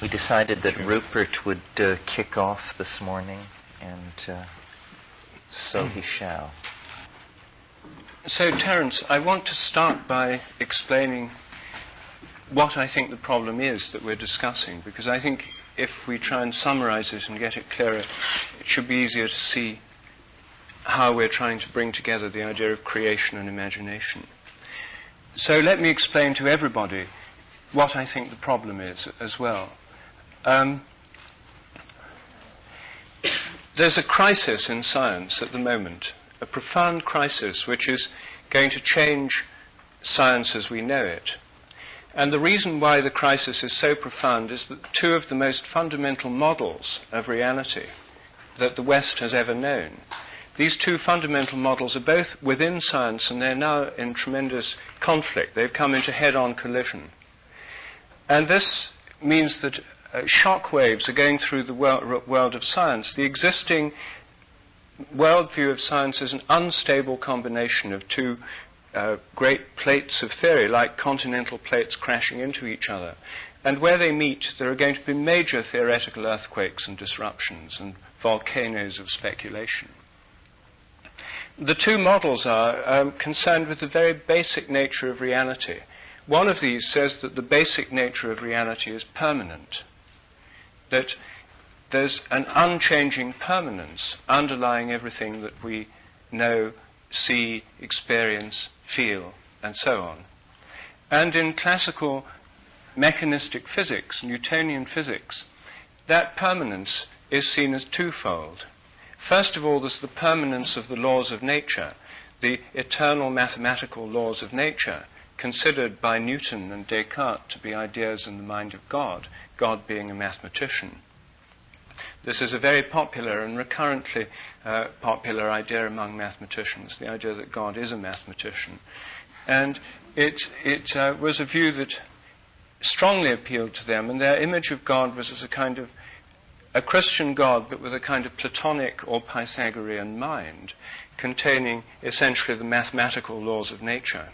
We decided that Rupert would kick off this morning, and so he shall. So, Terence, I want to start by explaining what I think the problem is that we're discussing, because I think if we try and summarize it and get it clearer, it should be easier to see how we're trying to bring together the idea of creation and imagination. So let me explain to everybody what I think the problem is as well. There's a crisis in science at the moment, a profound crisis which is going to change science as we know it. And the reason why the crisis is so profound is that two of the most fundamental models of reality that the West has ever known, these two fundamental models are both within science, and they're now in tremendous conflict. They've come into head-on collision. And this means that shock waves are going through the world of science. The existing worldview of science is an unstable combination of two great plates of theory, like continental plates crashing into each other. And where they meet, there are going to be major theoretical earthquakes and disruptions and volcanoes of speculation. The two models are concerned with the very basic nature of reality. One of these says that the basic nature of reality is permanent, that there's an unchanging permanence underlying everything that we know, see, experience, feel, and so on. And in classical mechanistic physics, Newtonian physics, that permanence is seen as twofold. First of all, there's the permanence of the laws of nature, the eternal mathematical laws of nature, considered by Newton and Descartes to be ideas in the mind of God, God being a mathematician. This is a very popular and recurrently popular idea among mathematicians, the idea that God is a mathematician. And it was a view that strongly appealed to them, and their image of God was as a kind of a Christian God, but with a kind of Platonic or Pythagorean mind, containing essentially the mathematical laws of nature.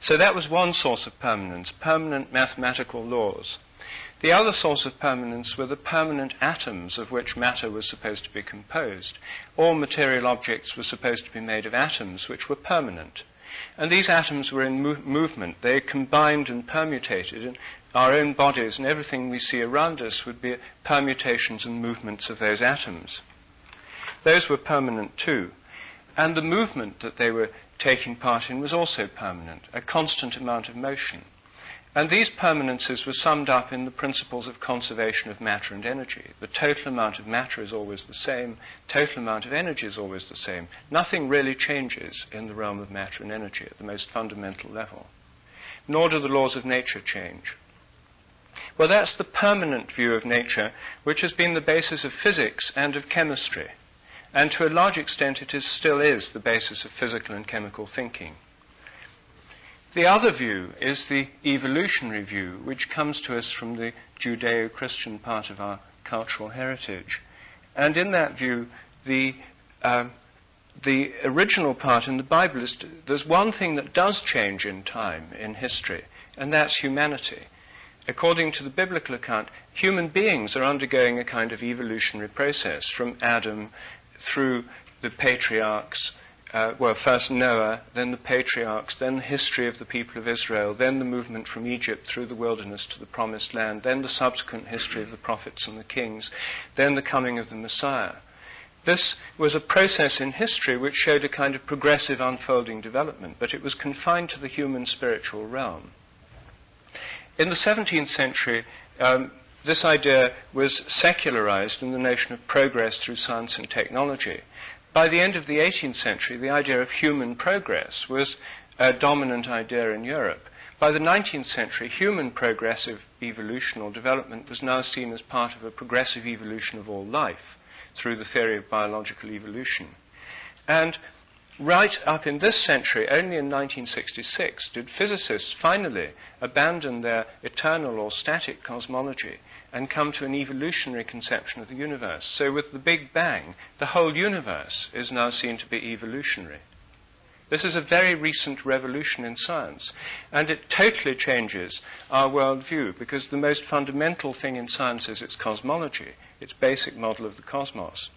So that was one source of permanence, permanent mathematical laws. The other source of permanence were the permanent atoms of which matter was supposed to be composed. All material objects were supposed to be made of atoms which were permanent. And these atoms were in movement. They combined and permutated, and our own bodies and everything we see around us would be permutations and movements of those atoms. Those were permanent too. And the movement that they were taking part in was also permanent, a constant amount of motion. And these permanences were summed up in the principles of conservation of matter and energy. The total amount of matter is always the same, total amount of energy is always the same. Nothing really changes in the realm of matter and energy at the most fundamental level. Nor do the laws of nature change. Well, that's the permanent view of nature, which has been the basis of physics and of chemistry. And to a large extent, it still is the basis of physical and chemical thinking. The other view is the evolutionary view, which comes to us from the Judeo-Christian part of our cultural heritage. And in that view, the original part in the Bible is there's one thing that does change in time, in history, and that's humanity. According to the biblical account, human beings are undergoing a kind of evolutionary process from Adam through the patriarchs, first Noah, then the patriarchs, then the history of the people of Israel, then the movement from Egypt through the wilderness to the promised land, then the subsequent history of the prophets and the kings, then the coming of the Messiah. This was a process in history which showed a kind of progressive unfolding development, but it was confined to the human spiritual realm. In the 17th century, this idea was secularized in the notion of progress through science and technology. By the end of the 18th century, the idea of human progress was a dominant idea in Europe. By the 19th century, human progressive evolution or development was now seen as part of a progressive evolution of all life through the theory of biological evolution. And right up in this century, only in 1966, did physicists finally abandon their eternal or static cosmology and come to an evolutionary conception of the universe. So with the Big Bang, the whole universe is now seen to be evolutionary. This is a very recent revolution in science, and it totally changes our worldview, because the most fundamental thing in science is its cosmology, its basic model of the cosmos.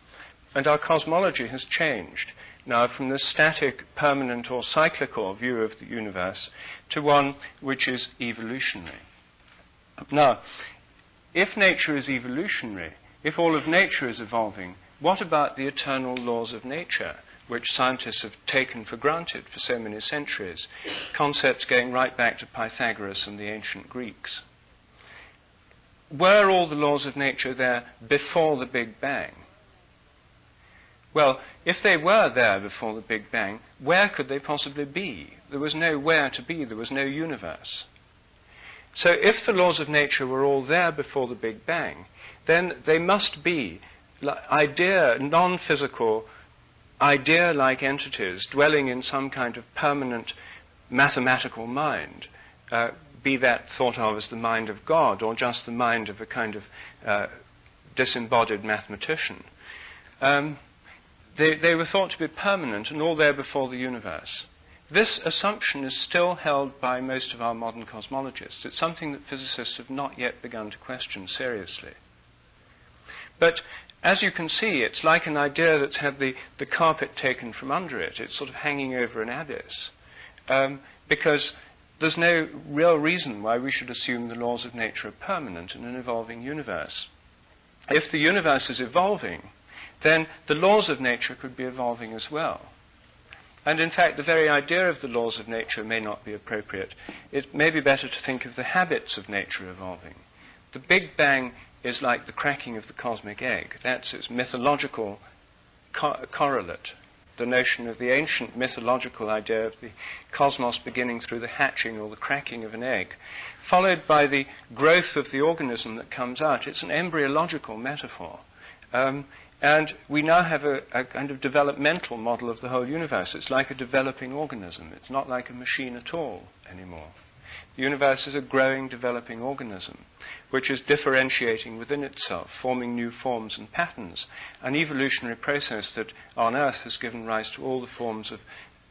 And our cosmology has changed now from the static, permanent, or cyclical view of the universe to one which is evolutionary. Now, if nature is evolutionary, if all of nature is evolving, what about the eternal laws of nature, which scientists have taken for granted for so many centuries, concepts going right back to Pythagoras and the ancient Greeks? Were all the laws of nature there before the Big Bang? Well, if they were there before the Big Bang, where could they possibly be? There was no where to be, there was no universe. So if the laws of nature were all there before the Big Bang, then they must be non-physical, idea-like entities dwelling in some kind of permanent mathematical mind, be that thought of as the mind of God or just the mind of a kind of disembodied mathematician. They were thought to be permanent and all there before the universe. This assumption is still held by most of our modern cosmologists. It's something that physicists have not yet begun to question seriously. But as you can see, it's like an idea that's had the carpet taken from under it. It's sort of hanging over an abyss. Because there's no real reason why we should assume the laws of nature are permanent in an evolving universe. If the universe is evolving, then the laws of nature could be evolving as well. And in fact, the very idea of the laws of nature may not be appropriate. It may be better to think of the habits of nature evolving. The Big Bang is like the cracking of the cosmic egg. That's its mythological correlate, the notion of the ancient mythological idea of the cosmos beginning through the hatching or the cracking of an egg, followed by the growth of the organism that comes out. It's an embryological metaphor. And we now have a kind of developmental model of the whole universe. It's like a developing organism. It's not like a machine at all anymore. The universe is a growing, developing organism, which is differentiating within itself, forming new forms and patterns, an evolutionary process that on Earth has given rise to all the forms of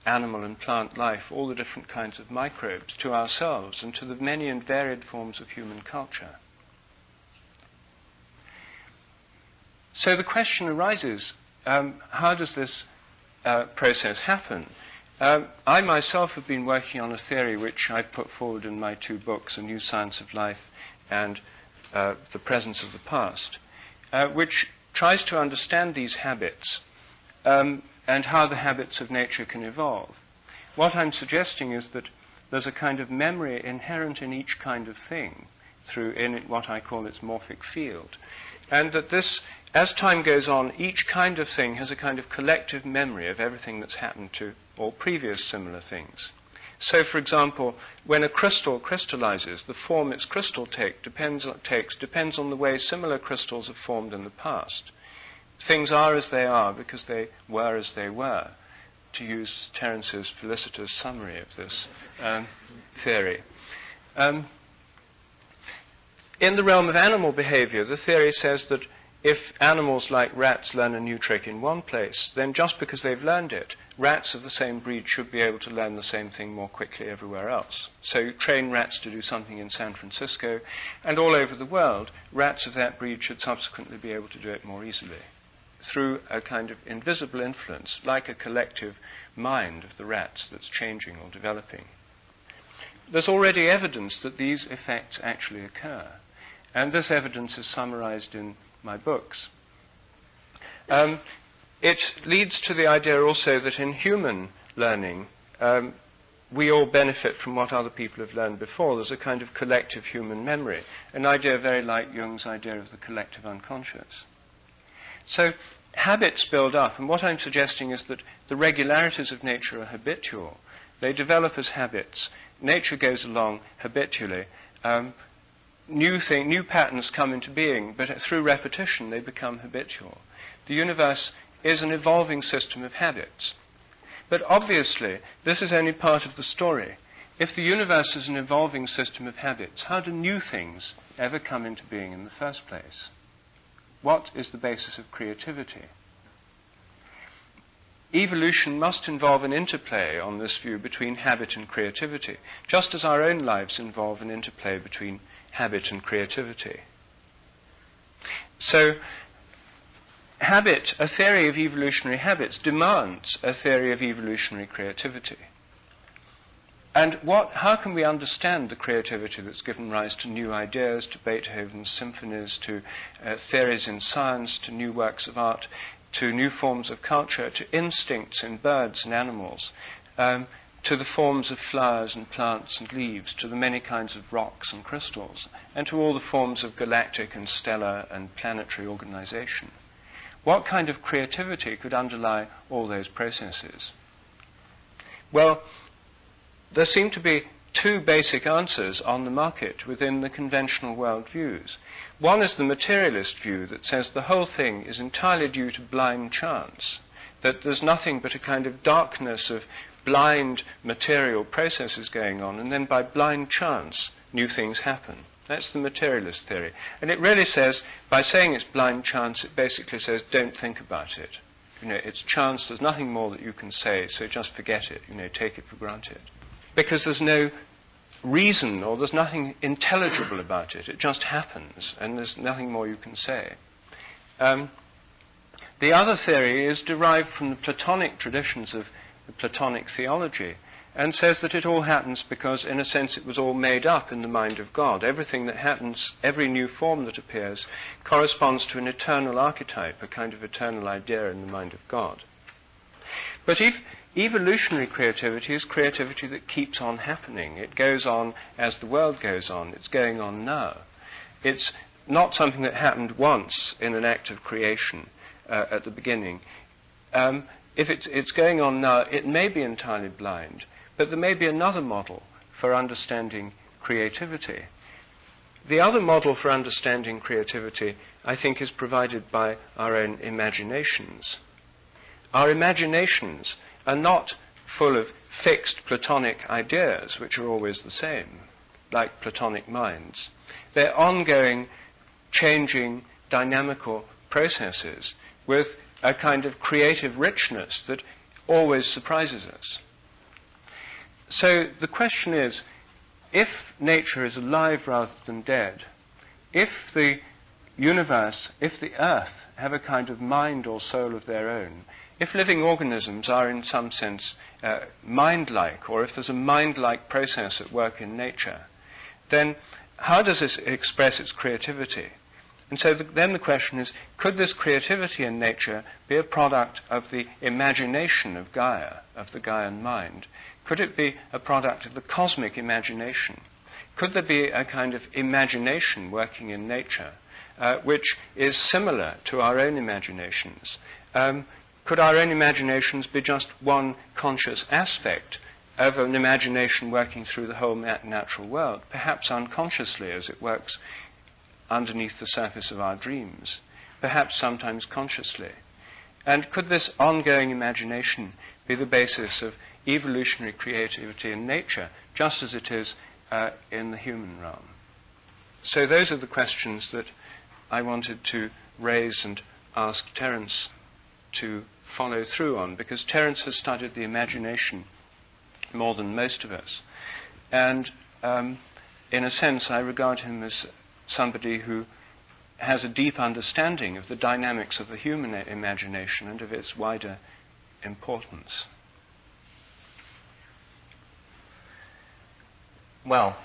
animal and plant life, all the different kinds of microbes, to ourselves, and to the many and varied forms of human culture. So the question arises, how does this process happen? I myself have been working on a theory which I've put forward in my two books, A New Science of Life and The Presence of the Past, which tries to understand these habits and how the habits of nature can evolve. What I'm suggesting is that there's a kind of memory inherent in each kind of thing in what I call its morphic field. And that this, as time goes on, each kind of thing has a kind of collective memory of everything that's happened to all previous similar things. So, for example, when a crystal crystallizes, the form its crystal depends on the way similar crystals have formed in the past. Things are as they are because they were as they were, to use Terence's felicitous summary of this theory. In the realm of animal behavior, the theory says that if animals like rats learn a new trick in one place, then just because they've learned it, rats of the same breed should be able to learn the same thing more quickly everywhere else. So you train rats to do something in San Francisco, and all over the world, rats of that breed should subsequently be able to do it more easily, through a kind of invisible influence, like a collective mind of the rats that's changing or developing. There's already evidence that these effects actually occur. And this evidence is summarized in my books. It leads to the idea also that in human learning, we all benefit from what other people have learned before. There's a kind of collective human memory, an idea very like Jung's idea of the collective unconscious. So habits build up, and what I'm suggesting is that the regularities of nature are habitual. They develop as habits. Nature goes along habitually. New patterns come into being, but through repetition they become habitual. The universe is an evolving system of habits. But obviously, this is only part of the story. If the universe is an evolving system of habits, how do new things ever come into being in the first place? What is the basis of creativity? evolution must involve an interplay on this view between habit and creativity, just as our own lives involve an interplay between habit and creativity. So, habit, a theory of evolutionary habits, demands a theory of evolutionary creativity. And how can we understand the creativity that's given rise to new ideas, to Beethoven's symphonies, to theories in science, to new works of art, to new forms of culture, to instincts in birds and animals, to the forms of flowers and plants and leaves, to the many kinds of rocks and crystals, and to all the forms of galactic and stellar and planetary organization? What kind of creativity could underlie all those processes? Well, there seem to be two basic answers on the market within the conventional worldviews. One is the materialist view that says the whole thing is entirely due to blind chance, that there's nothing but a kind of darkness of blind material processes going on, and then by blind chance new things happen. That's the materialist theory. And it really says, by saying it's blind chance, it basically says don't think about it. It's chance, there's nothing more that you can say, so just forget it, take it for granted. Because there's no reason or there's nothing intelligible about it. It just happens, and there's nothing more you can say. The other theory is derived from the Platonic traditions of the Platonic theology, and says that it all happens because, in a sense, it was all made up in the mind of God. Everything that happens, every new form that appears, corresponds to an eternal archetype, a kind of eternal idea in the mind of God. But if evolutionary creativity is creativity that keeps on happening, it goes on as the world goes on, it's going on now. It's not something that happened once in an act of creation at the beginning. If it's going on now, it may be entirely blind, but there may be another model for understanding creativity. The other model for understanding creativity, I think, is provided by our own imaginations. Our imaginations are not full of fixed Platonic ideas, which are always the same, like Platonic minds. They're ongoing, changing, dynamical processes with a kind of creative richness that always surprises us. So the question is, if nature is alive rather than dead, if the universe, if the earth have a kind of mind or soul of their own, if living organisms are in some sense mind-like, or if there's a mind-like process at work in nature, then how does this express its creativity? And so then the question is, could this creativity in nature be a product of the imagination of Gaia, of the Gaian mind? Could it be a product of the cosmic imagination? Could there be a kind of imagination working in nature which is similar to our own imaginations? Could our own imaginations be just one conscious aspect of an imagination working through the whole natural world, perhaps unconsciously as it works underneath the surface of our dreams, perhaps sometimes consciously? And could this ongoing imagination be the basis of evolutionary creativity in nature, just as it is in the human realm? So those are the questions that I wanted to raise and ask Terence to follow through on, because Terence has studied the imagination more than most of us. And in a sense, I regard him as somebody who has a deep understanding of the dynamics of the human imagination and of its wider importance. Well,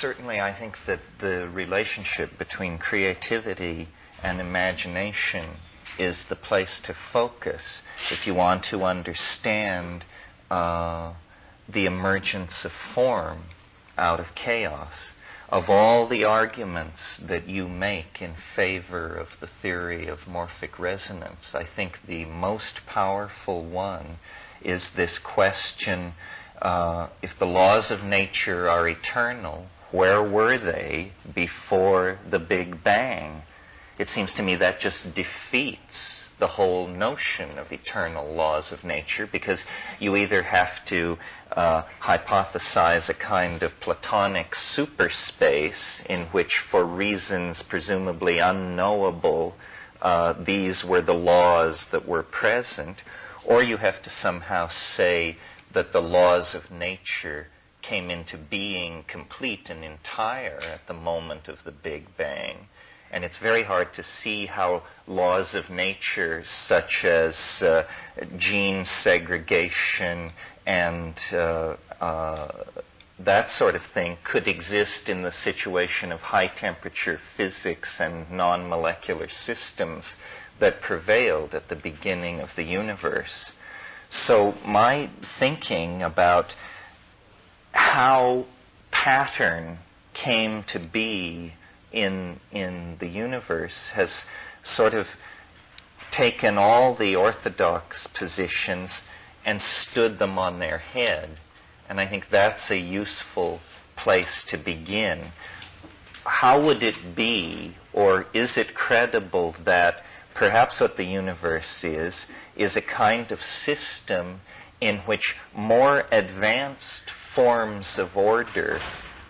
certainly I think that the relationship between creativity and imagination is the place to focus if you want to understand the emergence of form out of chaos. Of all the arguments that you make in favor of the theory of morphic resonance, I think the most powerful one is this question, if the laws of nature are eternal, where were they before the Big Bang? It seems to me that just defeats the whole notion of eternal laws of nature, because you either have to hypothesize a kind of Platonic superspace in which, for reasons presumably unknowable, these were the laws that were present, or you have to somehow say that the laws of nature came into being complete and entire at the moment of the Big Bang. And it's very hard to see how laws of nature such as gene segregation and that sort of thing could exist in the situation of high-temperature physics and non-molecular systems that prevailed at the beginning of the universe. So my thinking about how pattern came to be in the universe has sort of taken all the orthodox positions and stood them on their head. And I think that's a useful place to begin. How would it be, or is it credible that perhaps what the universe is a kind of system in which more advanced forms of order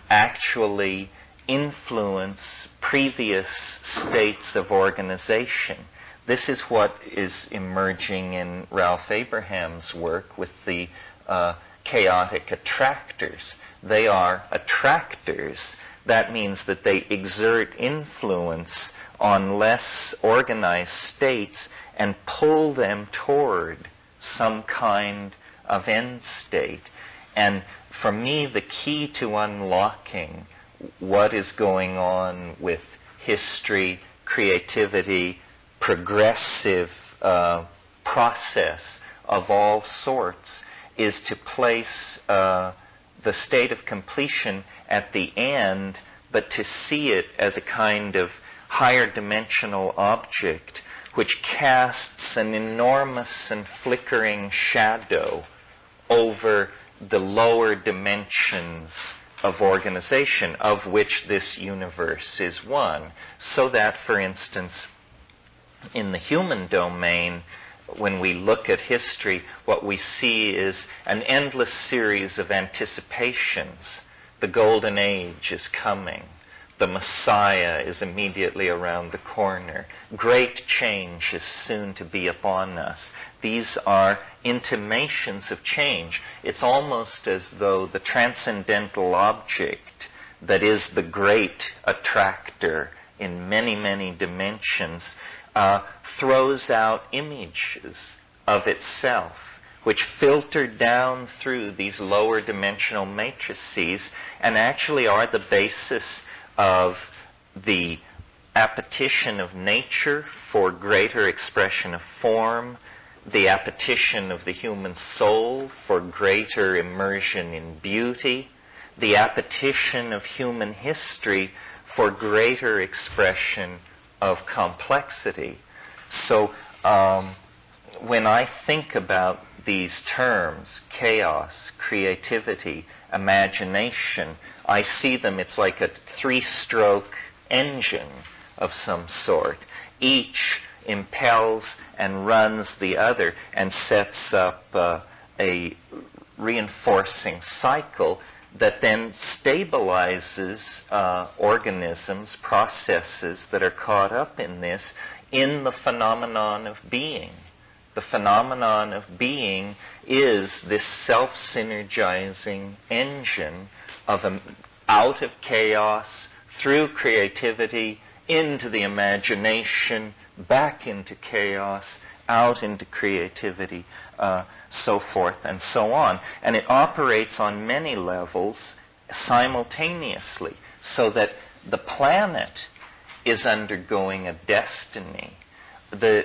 actually influence previous states of organization? This is what is emerging in Ralph Abraham's work with the chaotic attractors. They are attractors. That means that they exert influence on less organized states and pull them toward some kind of end state. And for me, the key to unlocking what is going on with history, creativity, progressive process of all sorts is to place the state of completion at the end, but to see it as a kind of higher dimensional object which casts an enormous and flickering shadow over the lower dimensions of organization, of which this universe is one. So that, for instance, in the human domain, when we look at history, what we see is an endless series of anticipations. The golden age is coming. The Messiah is immediately around the corner. Great change is soon to be upon us. These are intimations of change. It's almost as though the transcendental object that is the great attractor in many, many dimensions throws out images of itself, which filter down through these lower dimensional matrices and actually are the basis of the appetition of nature for greater expression of form, the appetition of the human soul for greater immersion in beauty, the appetition of human history for greater expression of complexity. So when I think about these terms, chaos, creativity, imagination, I see them, it's like a three-stroke engine of some sort. Each impels and runs the other and sets up a reinforcing cycle that then stabilizes organisms, processes that are caught up in this, in the phenomenon of being. The phenomenon of being is this self-synergizing engine of out of chaos, through creativity, into the imagination, back into chaos, out into creativity, so forth and so on. And it operates on many levels simultaneously, so that the planet is undergoing a destiny. The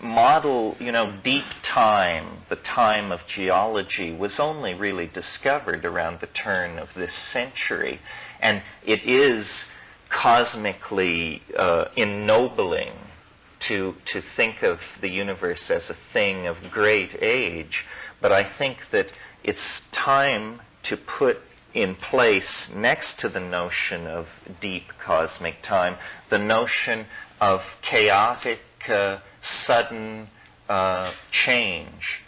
model, deep time, the time of geology, was only really discovered around the turn of this century. And it is cosmically ennobling to think of the universe as a thing of great age. But I think that it's time to put in place, next to the notion of deep cosmic time, the notion of chaotic, sudden change,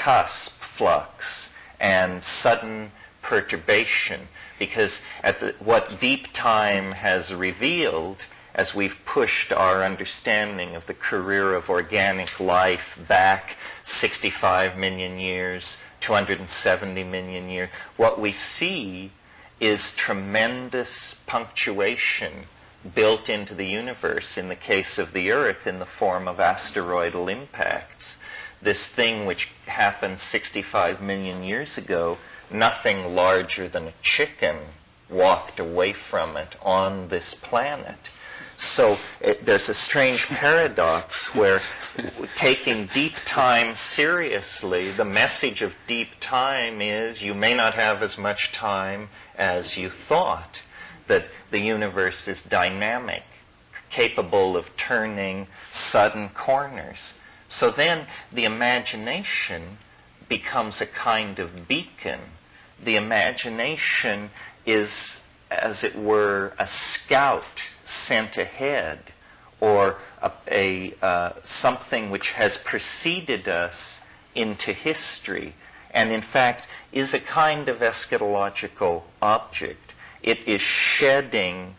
cusp flux, and sudden perturbation. Because what deep time has revealed, as we've pushed our understanding of the career of organic life back 65 million years, 270 million years, what we see is tremendous punctuation built into the universe, in the case of the Earth, in the form of asteroidal impacts. This thing which happened 65 million years ago, nothing larger than a chicken walked away from it on this planet. So there's a strange paradox where, taking deep time seriously, the message of deep time is you may not have as much time as you thought, that the universe is dynamic, capable of turning sudden corners. So then the imagination becomes a kind of beacon. The imagination is, as it were, a scout sent ahead, or something which has preceded us into history, and in fact is a kind of eschatological object. It is shedding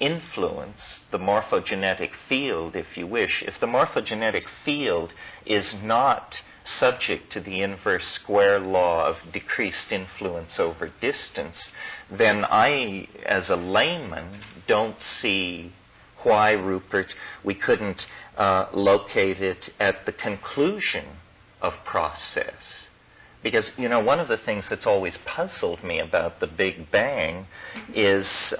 influence, the morphogenetic field, if you wish. If the morphogenetic field is not subject to the inverse square law of decreased influence over distance, then I, as a layman, don't see why, Rupert, we couldn't locate it at the conclusion of process. Because, one of the things that's always puzzled me about the Big Bang is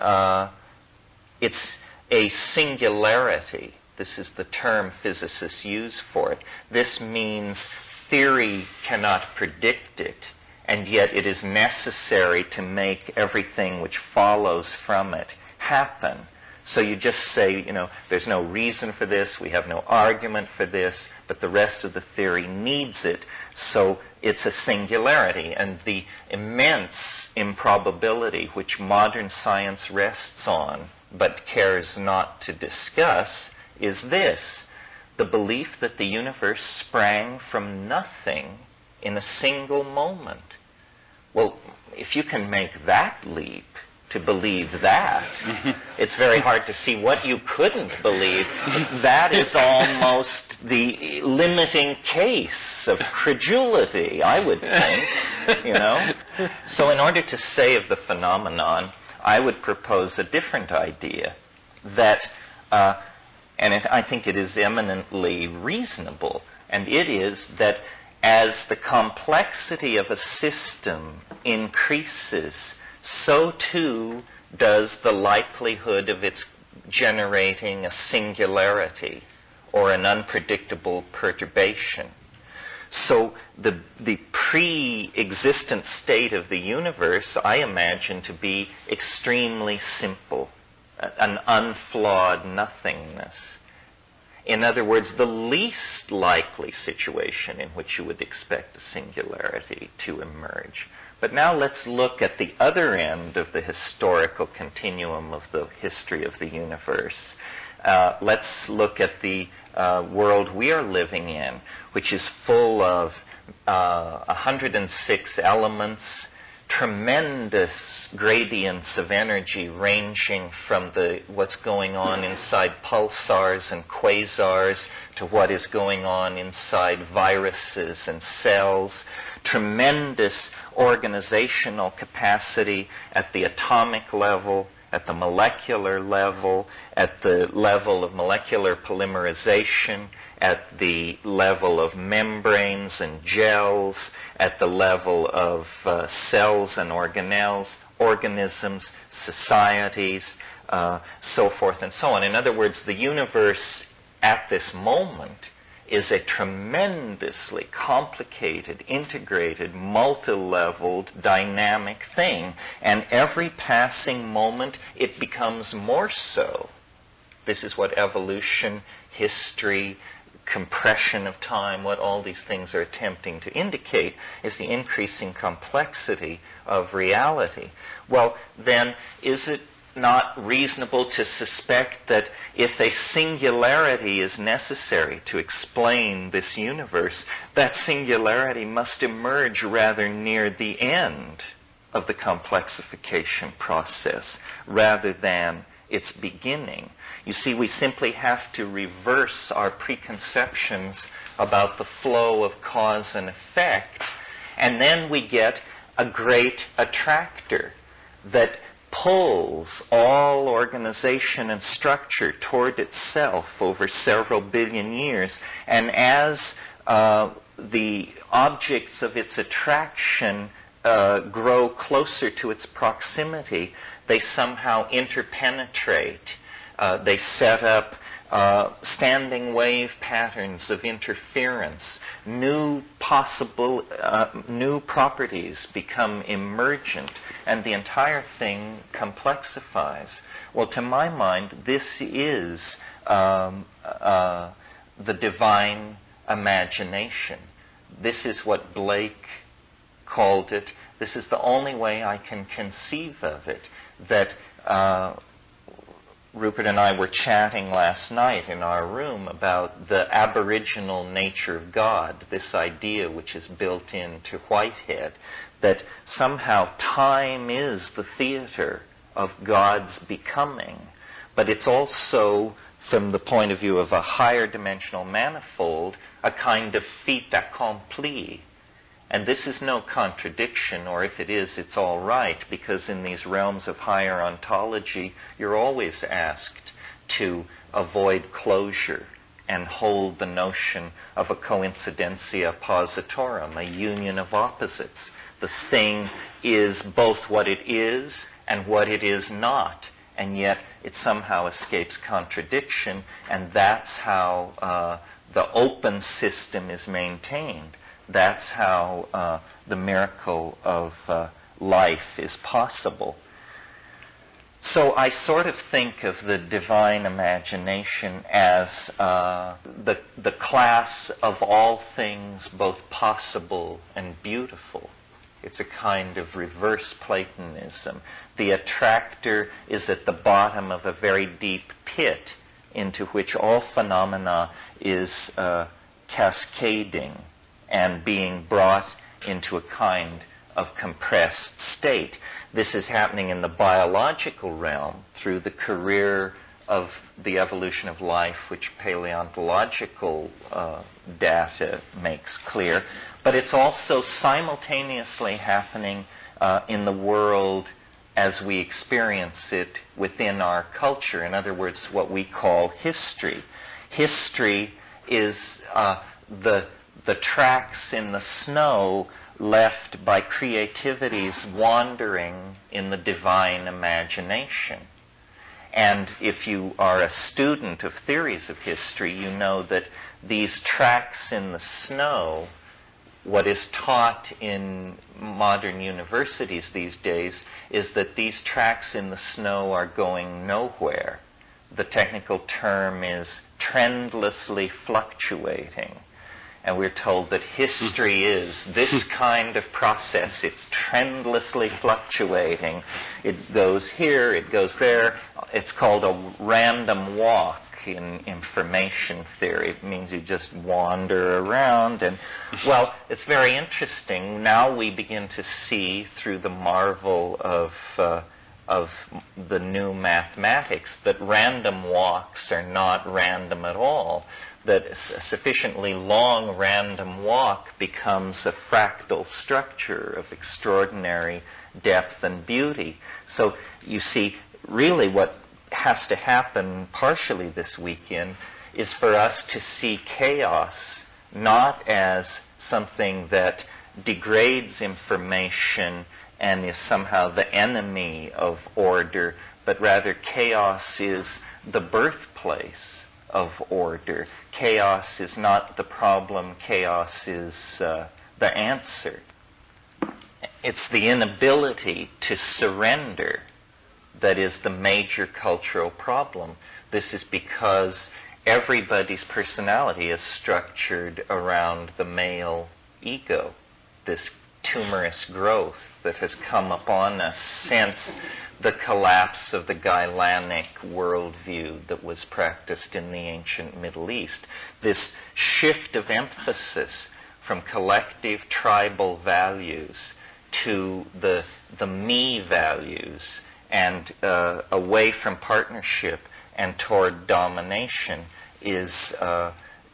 it's a singularity. This is the term physicists use for it. This means theory cannot predict it, and yet it is necessary to make everything which follows from it happen. So you just say, there's no reason for this, we have no argument for this, but the rest of the theory needs it, so it's a singularity. And the immense improbability which modern science rests on, but cares not to discuss, is this: the belief that the universe sprang from nothing in a single moment. Well, if you can make that leap to believe that, it's very hard to see what you couldn't believe. That is almost the limiting case of credulity, I would think, So in order to save the phenomenon, I would propose a different idea, that, I think it is eminently reasonable, and it is that as the complexity of a system increases, so too does the likelihood of its generating a singularity or an unpredictable perturbation. So the pre-existent state of the universe I imagine to be extremely simple, an unflawed nothingness. In other words, the least likely situation in which you would expect a singularity to emerge. But now let's look at the other end of the historical continuum of the history of the universe. Let's look at the world we are living in, which is full of 106 elements, tremendous gradients of energy ranging from what's going on inside pulsars and quasars to what is going on inside viruses and cells, tremendous organizational capacity at the atomic level, at the molecular level, at the level of molecular polymerization, at the level of membranes and gels, at the level of cells and organelles, organisms, societies, so forth and so on. In other words, the universe at this moment is a tremendously complicated, integrated, multi-leveled, dynamic thing. And every passing moment, it becomes more so. This is what evolution, history, compression of time, what all these things are attempting to indicate, is the increasing complexity of reality. Well, then, is it not reasonable to suspect that if a singularity is necessary to explain this universe, that singularity must emerge rather near the end of the complexification process, rather than its beginning. You see, we simply have to reverse our preconceptions about the flow of cause and effect, and then we get a great attractor that pulls all organization and structure toward itself over several billion years. And as the objects of its attraction grow closer to its proximity, they somehow interpenetrate. They set up standing wave patterns of interference. New properties become emergent, and the entire thing complexifies. Well, to my mind, this is the divine imagination. This is what Blake called it. This is the only way I can conceive of it, that Rupert and I were chatting last night in our room about the aboriginal nature of God, this idea which is built into Whitehead, that somehow time is the theater of God's becoming, but it's also, from the point of view of a higher dimensional manifold, a kind of fait accompli. And this is no contradiction, or if it is, it's all right, because in these realms of higher ontology, you're always asked to avoid closure and hold the notion of a coincidentia positorum, a union of opposites. The thing is both what it is and what it is not, and yet it somehow escapes contradiction, and that's how the open system is maintained. That's how the miracle of life is possible. So I sort of think of the divine imagination as the class of all things both possible and beautiful. It's a kind of reverse Platonism. The attractor is at the bottom of a very deep pit into which all phenomena is cascading and being brought into a kind of compressed state. This is happening in the biological realm through the career of the evolution of life, which paleontological data makes clear. But it's also simultaneously happening in the world as we experience it within our culture. In other words, what we call history. History is the tracks in the snow left by creativity's wandering in the divine imagination. And if you are a student of theories of history, you know that these tracks in the snow, what is taught in modern universities these days, is that these tracks in the snow are going nowhere. The technical term is trendlessly fluctuating. And we're told that history is this kind of process. It's trendlessly fluctuating. It goes here, it goes there. It's called a random walk in information theory. It means you just wander around. And, well, it's very interesting. Now we begin to see through the marvel of the new mathematics that random walks are not random at all. That a sufficiently long random walk becomes a fractal structure of extraordinary depth and beauty. So you see, really what has to happen partially this weekend is for us to see chaos not as something that degrades information and is somehow the enemy of order, but rather chaos is the birthplace of order. Chaos is not the problem, chaos is the answer. It's the inability to surrender that is the major cultural problem. This is because everybody's personality is structured around the male ego, this tumorous growth that has come upon us since the collapse of the Gaelic worldview that was practiced in the ancient Middle East. This shift of emphasis from collective tribal values to the me values and away from partnership and toward domination is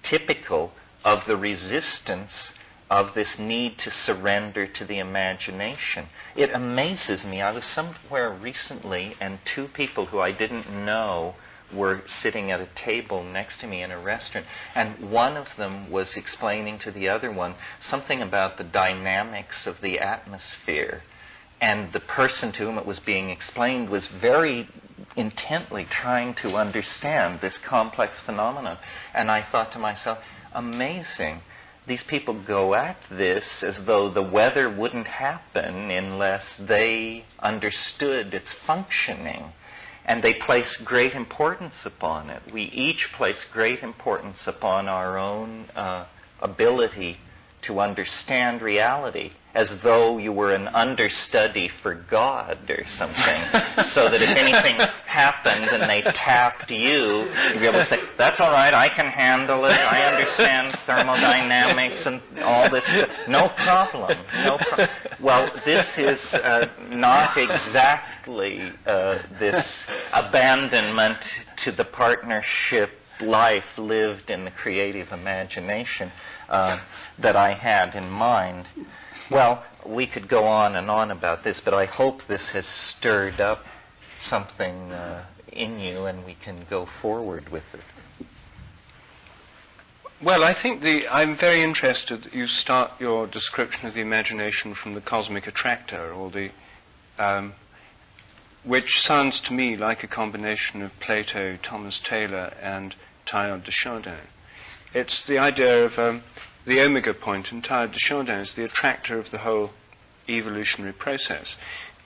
typical of the resistance of this need to surrender to the imagination. It amazes me. I was somewhere recently, and two people who I didn't know were sitting at a table next to me in a restaurant, and one of them was explaining to the other one something about the dynamics of the atmosphere. And the person to whom it was being explained was very intently trying to understand this complex phenomenon. And I thought to myself, amazing. These people go at this as though the weather wouldn't happen unless they understood its functioning. And they place great importance upon it. We each place great importance upon our own ability to understand reality, as though you were an understudy for God or something, so that if anything happened and they tapped you, you'd be able to say, that's all right, I can handle it, I understand thermodynamics and all this stuff. No problem. Well, this is not exactly this abandonment to the partnership life lived in the creative imagination that I had in mind. Well, we could go on and on about this, but I hope this has stirred up something in you and we can go forward with it. Well, I think I'm very interested that you start your description of the imagination from the cosmic attractor, or which sounds to me like a combination of Plato, Thomas Taylor, and Teilhard de Chardin. It's the idea of the omega point in Teilhard de Chardin is the attractor of the whole evolutionary process.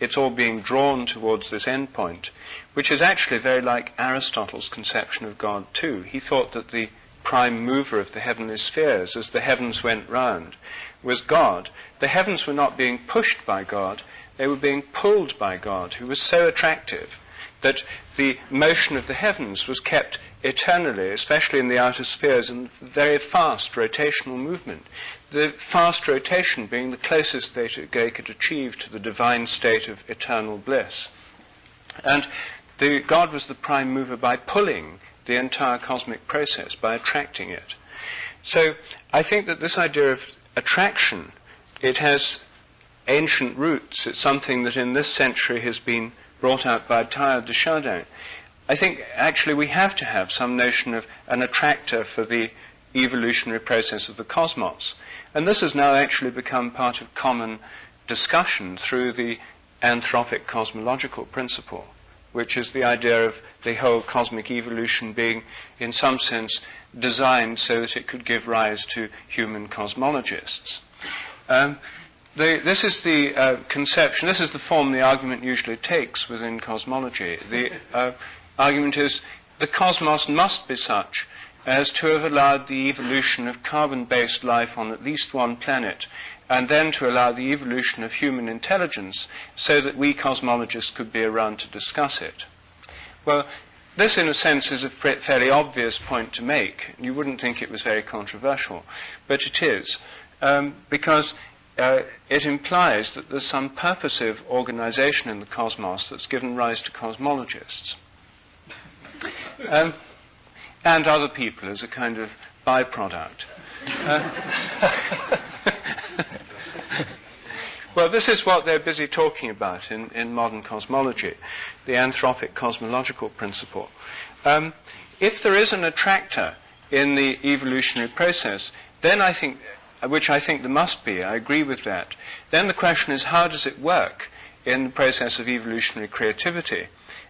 It's all being drawn towards this end point, which is actually very like Aristotle's conception of God too. He thought that the prime mover of the heavenly spheres, as the heavens went round, was God. The heavens were not being pushed by God, they were being pulled by God, who was so attractive that the motion of the heavens was kept eternally, especially in the outer spheres, in very fast rotational movement. The fast rotation being the closest they could achieve to the divine state of eternal bliss. And God was the prime mover by pulling the entire cosmic process, by attracting it. So I think that this idea of attraction, it has ancient roots. It's something that in this century has been brought out by Teilhard de Chardin. I think actually we have to have some notion of an attractor for the evolutionary process of the cosmos. And this has now actually become part of common discussion through the anthropic cosmological principle, which is the idea of the whole cosmic evolution being, in some sense, designed so that it could give rise to human cosmologists. This is the conception, this is the form the argument usually takes within cosmology. The argument is the cosmos must be such as to have allowed the evolution of carbon-based life on at least one planet, and then to allow the evolution of human intelligence so that we cosmologists could be around to discuss it. Well, this in a sense is a fairly obvious point to make. You wouldn't think it was very controversial, but it is, because it implies that there's some purposive organization in the cosmos that's given rise to cosmologists. And other people as a kind of byproduct. Well, this is what they're busy talking about in modern cosmology, the anthropic cosmological principle. If there is an attractor in the evolutionary process, then I think, which I think there must be, I agree with that, then the question is, how does it work in the process of evolutionary creativity?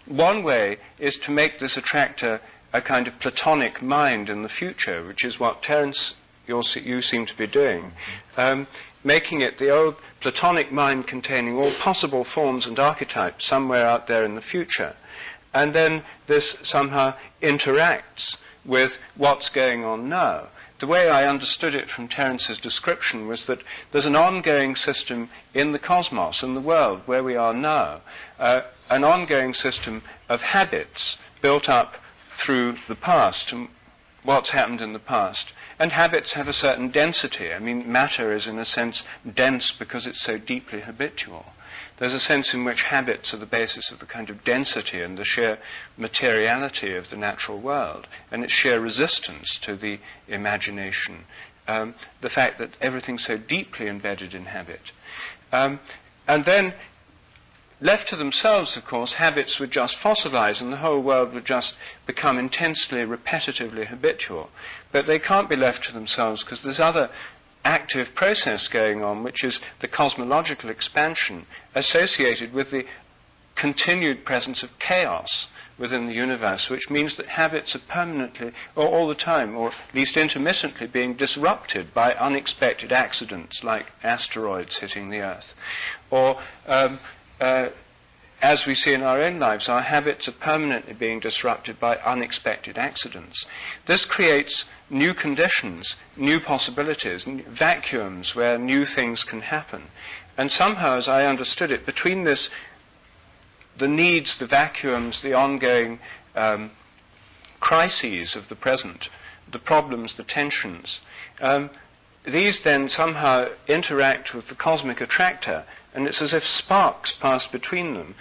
One way is to make this attractor a kind of Platonic mind in the future, which is what Terence, you seem to be doing, making it the old Platonic mind containing all possible forms and archetypes somewhere out there in the future. And then this somehow interacts with what's going on now. The way I understood it from Terence's description was that there's an ongoing system in the cosmos, in the world where we are now, an ongoing system of habits built up through the past and what's happened in the past. And habits have a certain density. I mean, matter is, in a sense, dense because it's so deeply habitual. There's a sense in which habits are the basis of the kind of density and the sheer materiality of the natural world, and its sheer resistance to the imagination. The fact that everything's so deeply embedded in habit. And then, left to themselves, of course, habits would just fossilize and the whole world would just become intensely, repetitively habitual. But they can't be left to themselves because there's other active process going on, which is the cosmological expansion associated with the continued presence of chaos within the universe, which means that habits are permanently, or all the time, or at least intermittently, being disrupted by unexpected accidents like asteroids hitting the Earth. Or, as we see in our own lives, our habits are permanently being disrupted by unexpected accidents. This creates new conditions, new possibilities, vacuums where new things can happen. And somehow, as I understood it, between this, the needs, the vacuums, the ongoing crises of the present, the problems, the tensions, these then somehow interact with the cosmic attractor, and it's as if sparks pass between them.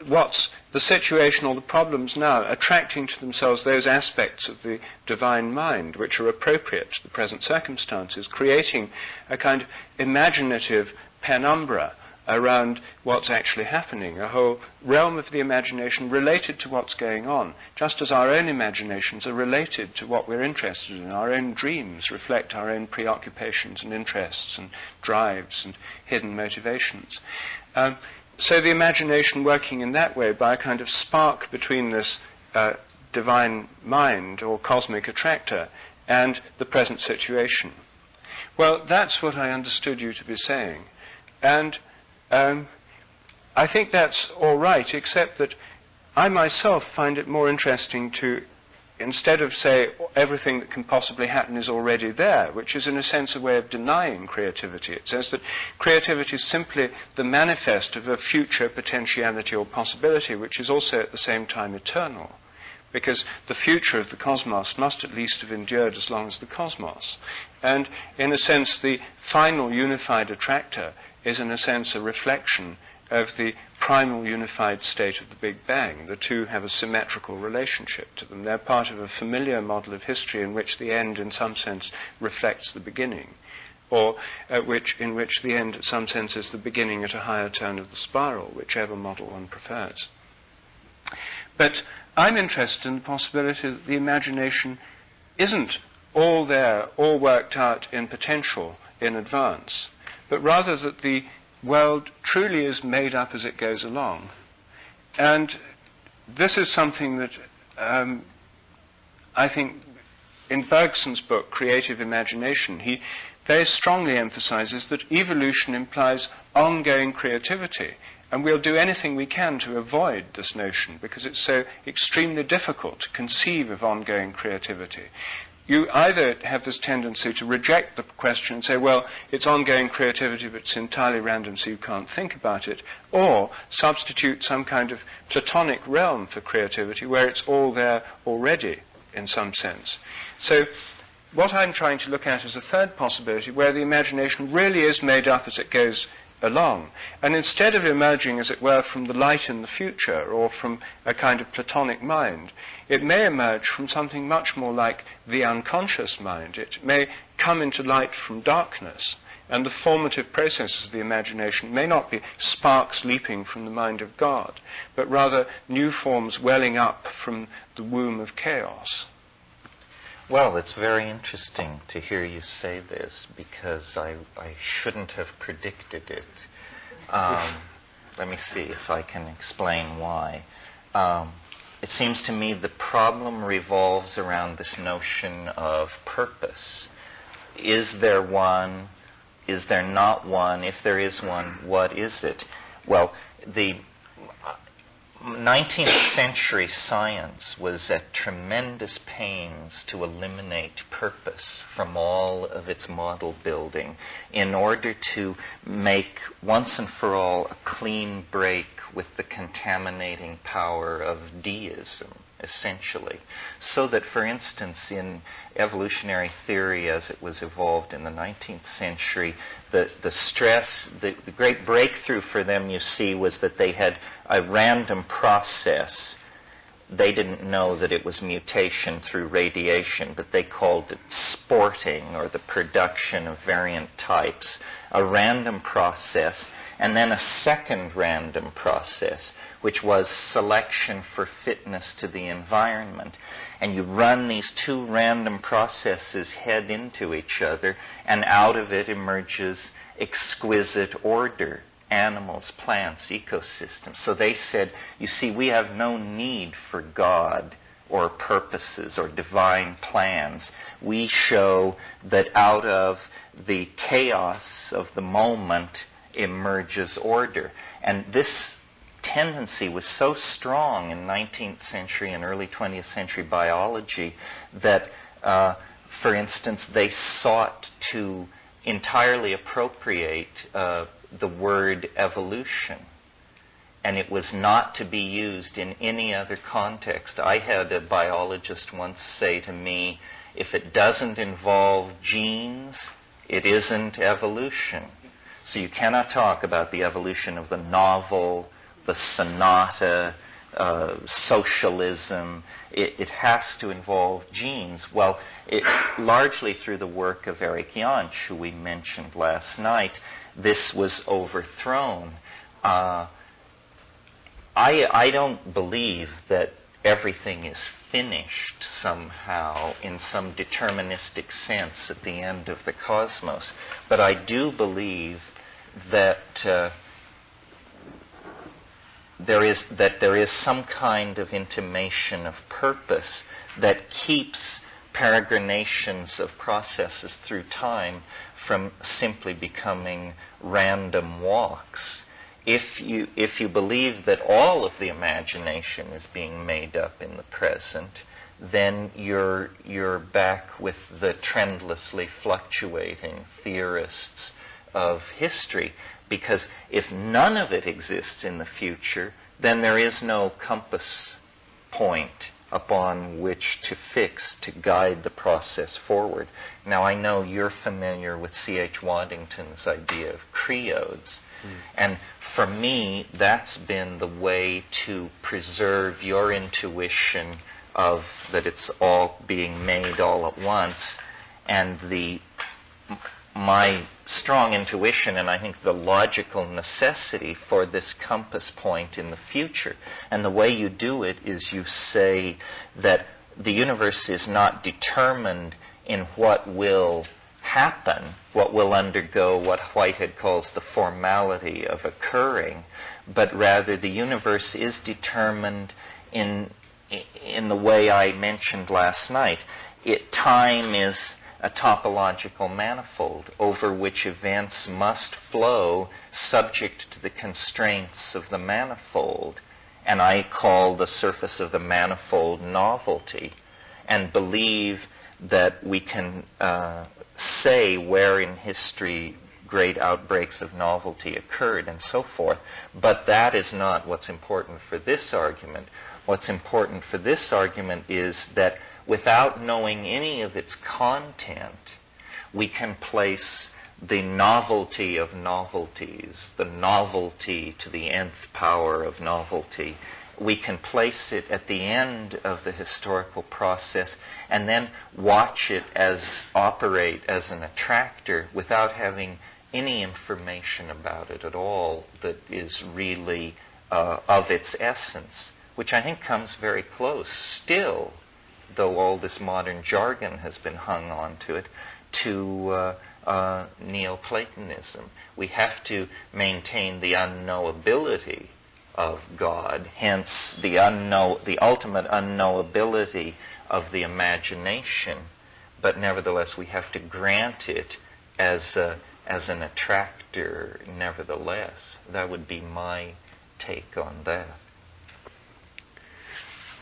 What's the situation or the problems now attracting to themselves those aspects of the divine mind which are appropriate to the present circumstances, creating a kind of imaginative penumbra around what's actually happening, a whole realm of the imagination related to what's going on, just as our own imaginations are related to what we're interested in. Our own dreams reflect our own preoccupations and interests and drives and hidden motivations. So the imagination working in that way by a kind of spark between this divine mind or cosmic attractor and the present situation. Well, that's what I understood you to be saying. And I think that's all right, except that I myself find it more interesting to, instead of say everything that can possibly happen is already there, which is in a sense a way of denying creativity. It says that creativity is simply the manifest of a future potentiality or possibility, which is also at the same time eternal. Because the future of the cosmos must at least have endured as long as the cosmos. And in a sense, the final unified attractor is in a sense a reflection of the primal unified state of the Big Bang. The two have a symmetrical relationship to them. They're part of a familiar model of history in which the end in some sense reflects the beginning, or in which the end in some sense is the beginning at a higher turn of the spiral, whichever model one prefers. But I'm interested in the possibility that the imagination isn't all there, all worked out in potential in advance, but rather that the world truly is made up as it goes along. And this is something that I think in Bergson's book, Creative Imagination, he very strongly emphasizes that evolution implies ongoing creativity. And we'll do anything we can to avoid this notion because it's so extremely difficult to conceive of ongoing creativity. You either have this tendency to reject the question and say, well, it's ongoing creativity, but it's entirely random, so you can't think about it, or substitute some kind of Platonic realm for creativity where it's all there already, in some sense. So what I'm trying to look at is a third possibility where the imagination really is made up as it goes along. And instead of emerging, as it were, from the light in the future or from a kind of Platonic mind, it may emerge from something much more like the unconscious mind. It may come into light from darkness. And the formative processes of the imagination may not be sparks leaping from the mind of God, but rather new forms welling up from the womb of chaos. Well, it's very interesting to hear you say this because I shouldn't have predicted it. Let me see if I can explain why. It seems to me the problem revolves around this notion of purpose. Is there one? Is there not one? If there is one, what is it? Well, 19th century science was at tremendous pains to eliminate purpose from all of its model building in order to make once and for all a clean break with the contaminating power of deism, essentially. So that, for instance, in evolutionary theory as it was evolved in the 19th century, the great breakthrough for them, you see, was that they had a random process. They didn't know that it was mutation through radiation, but they called it sporting, or the production of variant types, a random process, and then a second random process, which was selection for fitness to the environment. And you run these two random processes head into each other, and out of it emerges exquisite order. Animals, plants, ecosystems. So they said, you see, we have no need for God or purposes or divine plans. We show that out of the chaos of the moment emerges order. And this tendency was so strong in 19th century and early 20th century biology that, for instance, they sought to entirely appropriate the word evolution, and it was not to be used in any other context. I had a biologist once say to me, if it doesn't involve genes, it isn't evolution. So you cannot talk about the evolution of the novel, the sonata, socialism. It has to involve genes. Well, largely through the work of Eric Jansch, who we mentioned last night, this was overthrown. I don't believe that everything is finished somehow in some deterministic sense at the end of the cosmos, but I do believe that there is some kind of intimation of purpose that keeps peregrinations of processes through time from simply becoming random walks. If you believe that all of the imagination is being made up in the present, then you're back with the trendlessly fluctuating theorists of history. Because if none of it exists in the future, then there is no compass point upon which to fix to guide the process forward. Now, I know you're familiar with C.H. Waddington's idea of creodes. And for me, that's been the way to preserve your intuition of that it's all being made all at once, and my strong intuition, and I think the logical necessity for this compass point in the future. And the way you do it is you say that the universe is not determined in what will happen, what will undergo what Whitehead calls the formality of occurring, but rather the universe is determined in the way I mentioned last night. Time is a topological manifold over which events must flow subject to the constraints of the manifold. And I call the surface of the manifold novelty, and believe that we can say where in history great outbreaks of novelty occurred and so forth. But that is not what's important for this argument. What's important for this argument is that without knowing any of its content, we can place the novelty of novelties, the novelty to the nth power of novelty. We can place it at the end of the historical process and then watch it operate as an attractor without having any information about it at all that is really of its essence, which I think comes very close still, though all this modern jargon has been hung onto it, to Neoplatonism. We have to maintain the unknowability of God, hence the ultimate unknowability of the imagination, but nevertheless we have to grant it as an attractor nevertheless. That would be my take on that.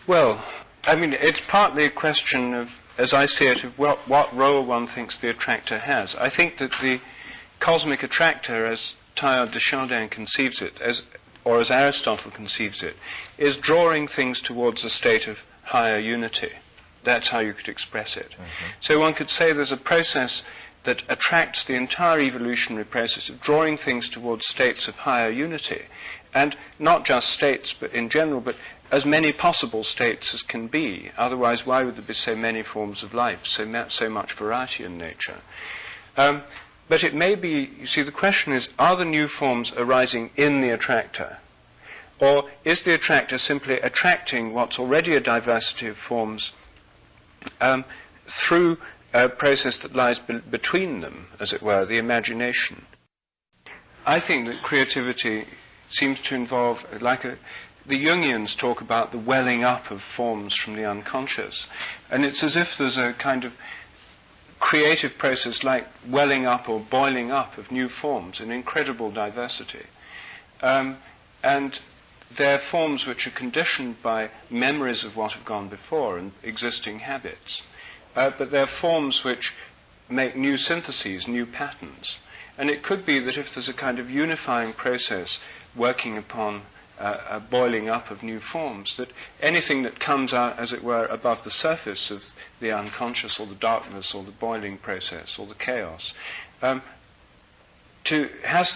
Well, I mean, it's partly a question of, as I see it, of what role one thinks the attractor has. I think that the cosmic attractor, as Teilhard de Chardin conceives it, or as Aristotle conceives it, is drawing things towards a state of higher unity. That's how you could express it. Mm-hmm. So one could say there's a process that attracts the entire evolutionary process of drawing things towards states of higher unity. And not just states, but in general, but as many possible states as can be. Otherwise, why would there be so many forms of life, so much variety in nature? But it may be, you see, the question is, are the new forms arising in the attractor? Or is the attractor simply attracting what's already a diversity of forms through a process that lies between them, as it were, the imagination? I think that creativity seems to involve, the Jungians talk about the welling up of forms from the unconscious. And it's as if there's a kind of creative process like welling up or boiling up of new forms in incredible diversity. And they're forms which are conditioned by memories of what have gone before and existing habits. But they're forms which make new syntheses, new patterns. And it could be that if there's a kind of unifying process working upon a boiling up of new forms, that anything that comes out, as it were, above the surface of the unconscious or the darkness or the boiling process or the chaos, has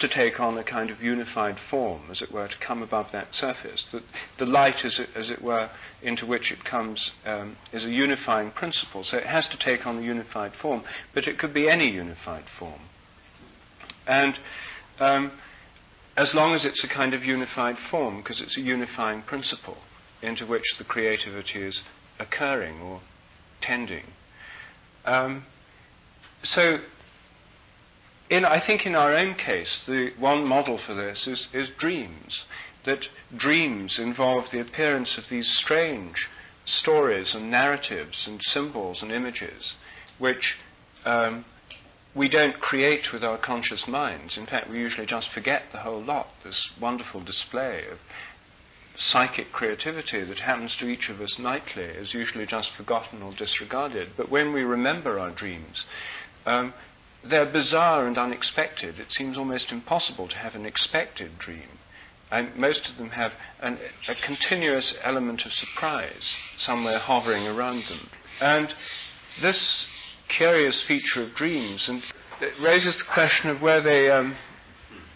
to take on a kind of unified form, as it were, to come above that surface. That the light, as it were, into which it comes is a unifying principle. So it has to take on a unified form, but it could be any unified form. And as long as it's a kind of unified form, because it's a unifying principle into which the creativity is occurring or tending. I think in our own case, the one model for this is dreams. That dreams involve the appearance of these strange stories and narratives and symbols and images, which we don't create with our conscious minds. In fact, we usually just forget the whole lot, this wonderful display of psychic creativity that happens to each of us nightly is usually just forgotten or disregarded. But when we remember our dreams, they're bizarre and unexpected. It seems almost impossible to have an expected dream. And most of them have a continuous element of surprise somewhere hovering around them. And this curious feature of dreams, and it raises the question of where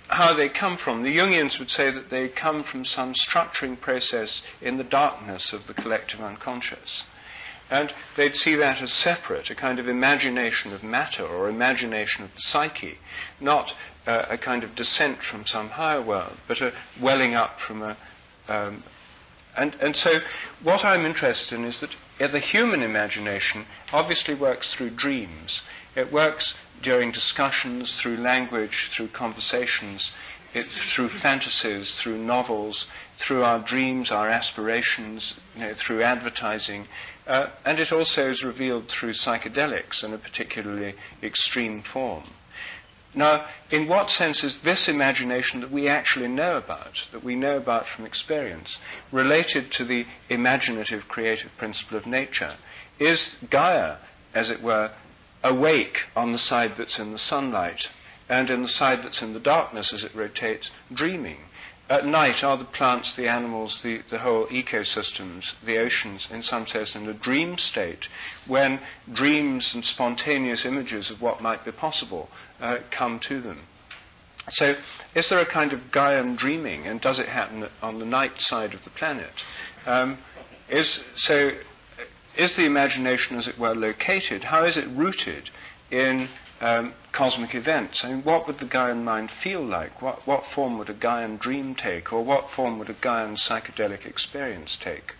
how they come from. The Jungians would say that they come from some structuring process in the darkness of the collective unconscious. And they'd see that as separate, a kind of imagination of matter or imagination of the psyche, not a kind of descent from some higher world, but a welling up from a... And so what I'm interested in is that the human imagination obviously works through dreams. It works during discussions, through language, through conversations, through fantasies, through novels, through our dreams, our aspirations, through advertising. And it also is revealed through psychedelics in a particularly extreme form. Now, in what sense is this imagination that we actually know about, that we know about from experience, related to the imaginative creative principle of nature? Is Gaia, as it were, awake on the side that's in the sunlight, and in the side that's in the darkness as it rotates, dreaming? At night, are the plants, the animals, the whole ecosystems, the oceans, in some sense, in a dream state, when dreams and spontaneous images of what might be possible come to them? So, is there a kind of Gaian dreaming, and does it happen on the night side of the planet? Is the imagination, as it were, located? How is it rooted in cosmic events? I mean, what would the Gaian mind feel like? What form would a Gaian dream take? Or what form would a Gaian psychedelic experience take?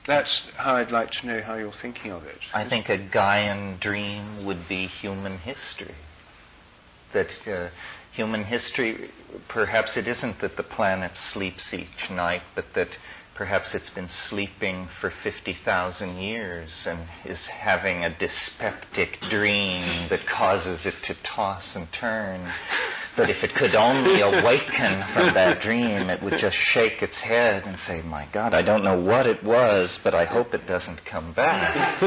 That's how I'd like to know how you're thinking of it. I think a Gaian dream would be human history. That human history, perhaps it isn't that the planet sleeps each night, but that perhaps it's been sleeping for 50,000 years and is having a dyspeptic dream that causes it to toss and turn. But if it could only awaken from that dream, it would just shake its head and say, my God, I don't know what it was, but I hope it doesn't come back.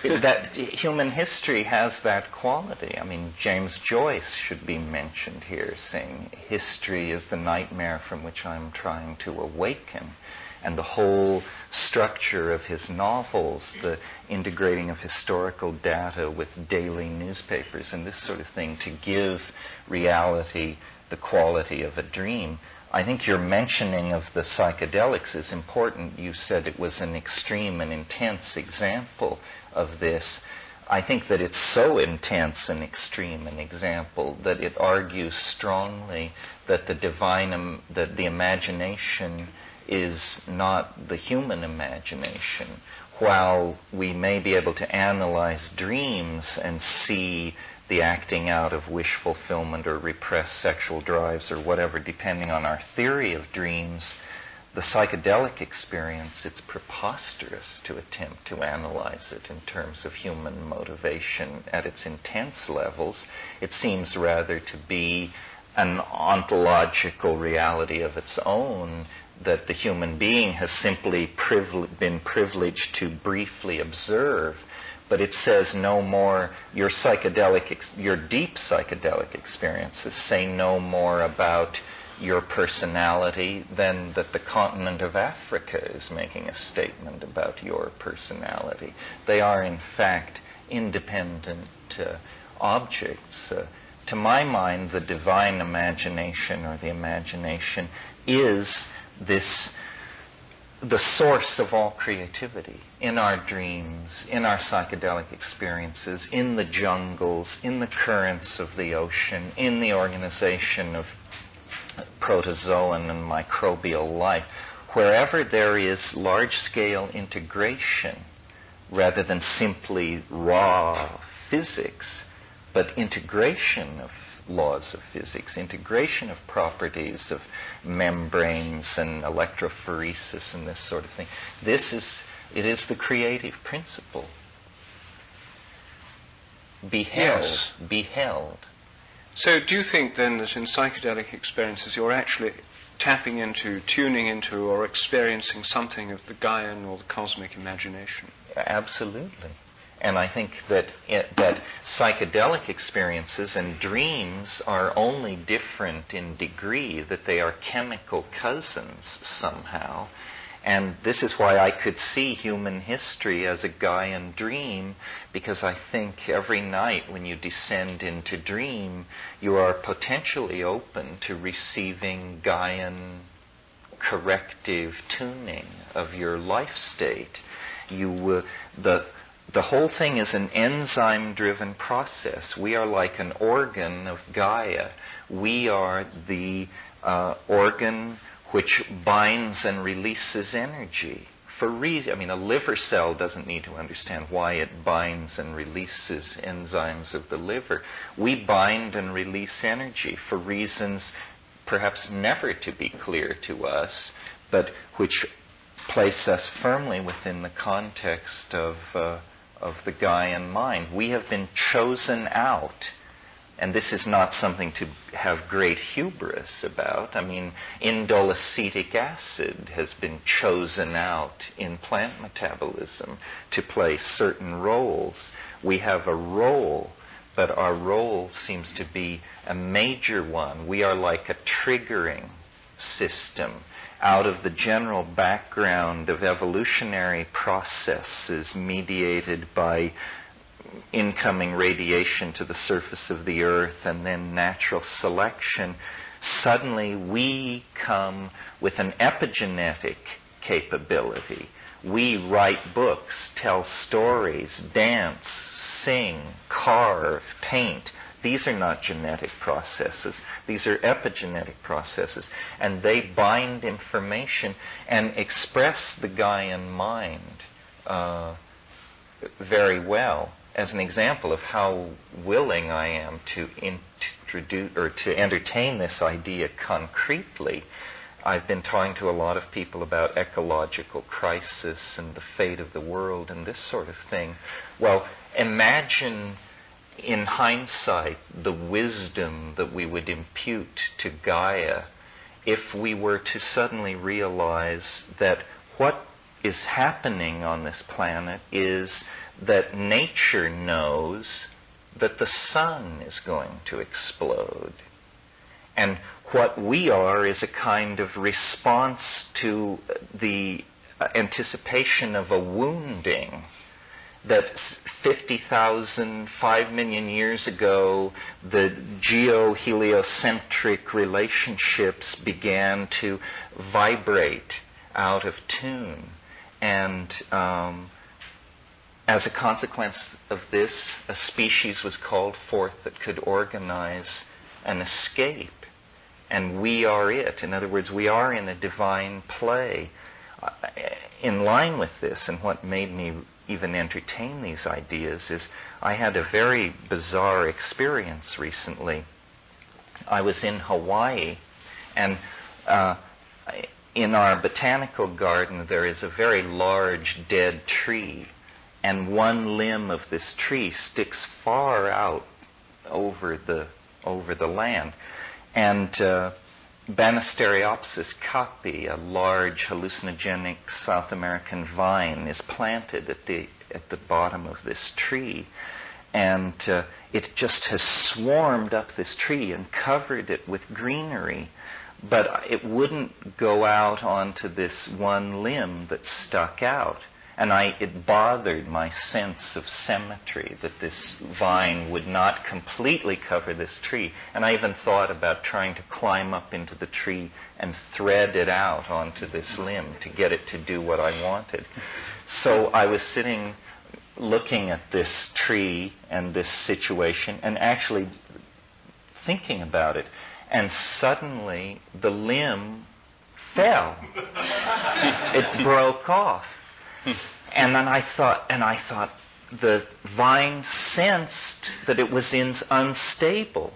That human history has that quality. I mean, James Joyce should be mentioned here, saying, history is the nightmare from which I'm trying to awaken. And the whole structure of his novels, the integrating of historical data with daily newspapers and this sort of thing to give reality the quality of a dream. I think your mentioning of the psychedelics is important. You said it was an extreme and intense example of this. I think that it's so intense and extreme an example that it argues strongly that that the imagination is not the human imagination. While we may be able to analyze dreams and see the acting out of wish fulfillment or repressed sexual drives or whatever, depending on our theory of dreams, the psychedelic experience, it's preposterous to attempt to analyze it in terms of human motivation at its intense levels. It seems rather to be an ontological reality of its own that the human being has simply been privileged to briefly observe. But it says no more, your deep psychedelic experiences say no more about your personality than that the continent of Africa is making a statement about your personality. They are, in fact, independent objects. To my mind, the divine imagination or the imagination is the source of all creativity in our dreams, in our psychedelic experiences, in the jungles, in the currents of the ocean, in the organization of protozoan and microbial life. Wherever there is large-scale integration, rather than simply raw physics, but integration of laws of physics, integration of properties of membranes and electrophoresis and this sort of thing. It is the creative principle. Beheld. So do you think then that in psychedelic experiences you're actually tapping into, tuning into, or experiencing something of the Gaian or the cosmic imagination? Absolutely. And I think that psychedelic experiences and dreams are only different in degree, that they are chemical cousins somehow. And this is why I could see human history as a Gaian dream, because I think every night when you descend into dream, you are potentially open to receiving Gaian corrective tuning of your life state. The whole thing is an enzyme-driven process. We are like an organ of Gaia. We are the organ which binds and releases energy. A liver cell doesn't need to understand why it binds and releases enzymes of the liver. We bind and release energy for reasons perhaps never to be clear to us, but which place us firmly within the context of the Gaian mind. We have been chosen out. And this is not something to have great hubris about. I mean, indole acetic acid has been chosen out in plant metabolism to play certain roles. We have a role, but our role seems to be a major one. We are like a triggering system out of the general background of evolutionary processes mediated by incoming radiation to the surface of the earth and then natural selection. Suddenly we come with an epigenetic capability. We write books, tell stories, dance, sing, carve, paint. These are not genetic processes. These are epigenetic processes. And they bind information and express the Gaian mind very well. As an example of how willing I am to introduce or to entertain this idea concretely, I've been talking to a lot of people about ecological crisis and the fate of the world and this sort of thing. Well, imagine in hindsight, the wisdom that we would impute to Gaia if we were to suddenly realize that what is happening on this planet is that nature knows that the sun is going to explode. And what we are is a kind of response to the anticipation of a wounding that 50,000, 5 million years ago, the geo-heliocentric relationships began to vibrate out of tune. And as a consequence of this, a species was called forth that could organize an escape. And we are it. In other words, we are in a divine play. In line with this, and what made me even entertain these ideas, is I had a very bizarre experience recently. I was in Hawaii, and in our botanical garden there is a very large dead tree, and one limb of this tree sticks far out over the land. And Banisteriopsis caapi, a large hallucinogenic South American vine, is planted at the bottom of this tree. And it just has swarmed up this tree and covered it with greenery. But it wouldn't go out onto this one limb that stuck out. And it bothered my sense of symmetry that this vine would not completely cover this tree. And I even thought about trying to climb up into the tree and thread it out onto this limb to get it to do what I wanted. So I was sitting looking at this tree and this situation and actually thinking about it. And suddenly the limb fell. It broke off. And then I thought, the vine sensed that it was unstable.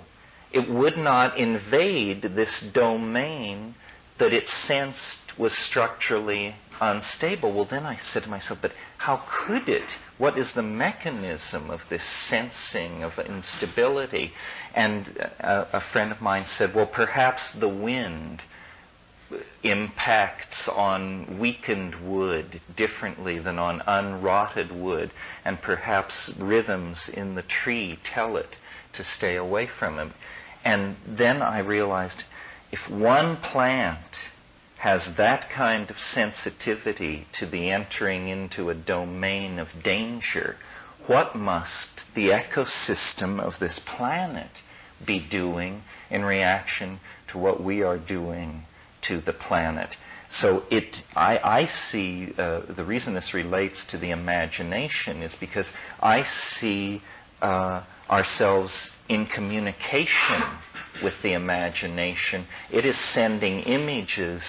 It would not invade this domain that it sensed was structurally unstable. Well, then I said to myself, but how could it? What is the mechanism of this sensing of instability? And a friend of mine said, well, perhaps the wind impacts on weakened wood differently than on unrotted wood, and perhaps rhythms in the tree tell it to stay away from him. And then I realized, if one plant has that kind of sensitivity to the entering into a domain of danger, what must the ecosystem of this planet be doing in reaction to what we are doing to the planet? So I see the reason this relates to the imagination is because I see ourselves in communication with the imagination. It is sending images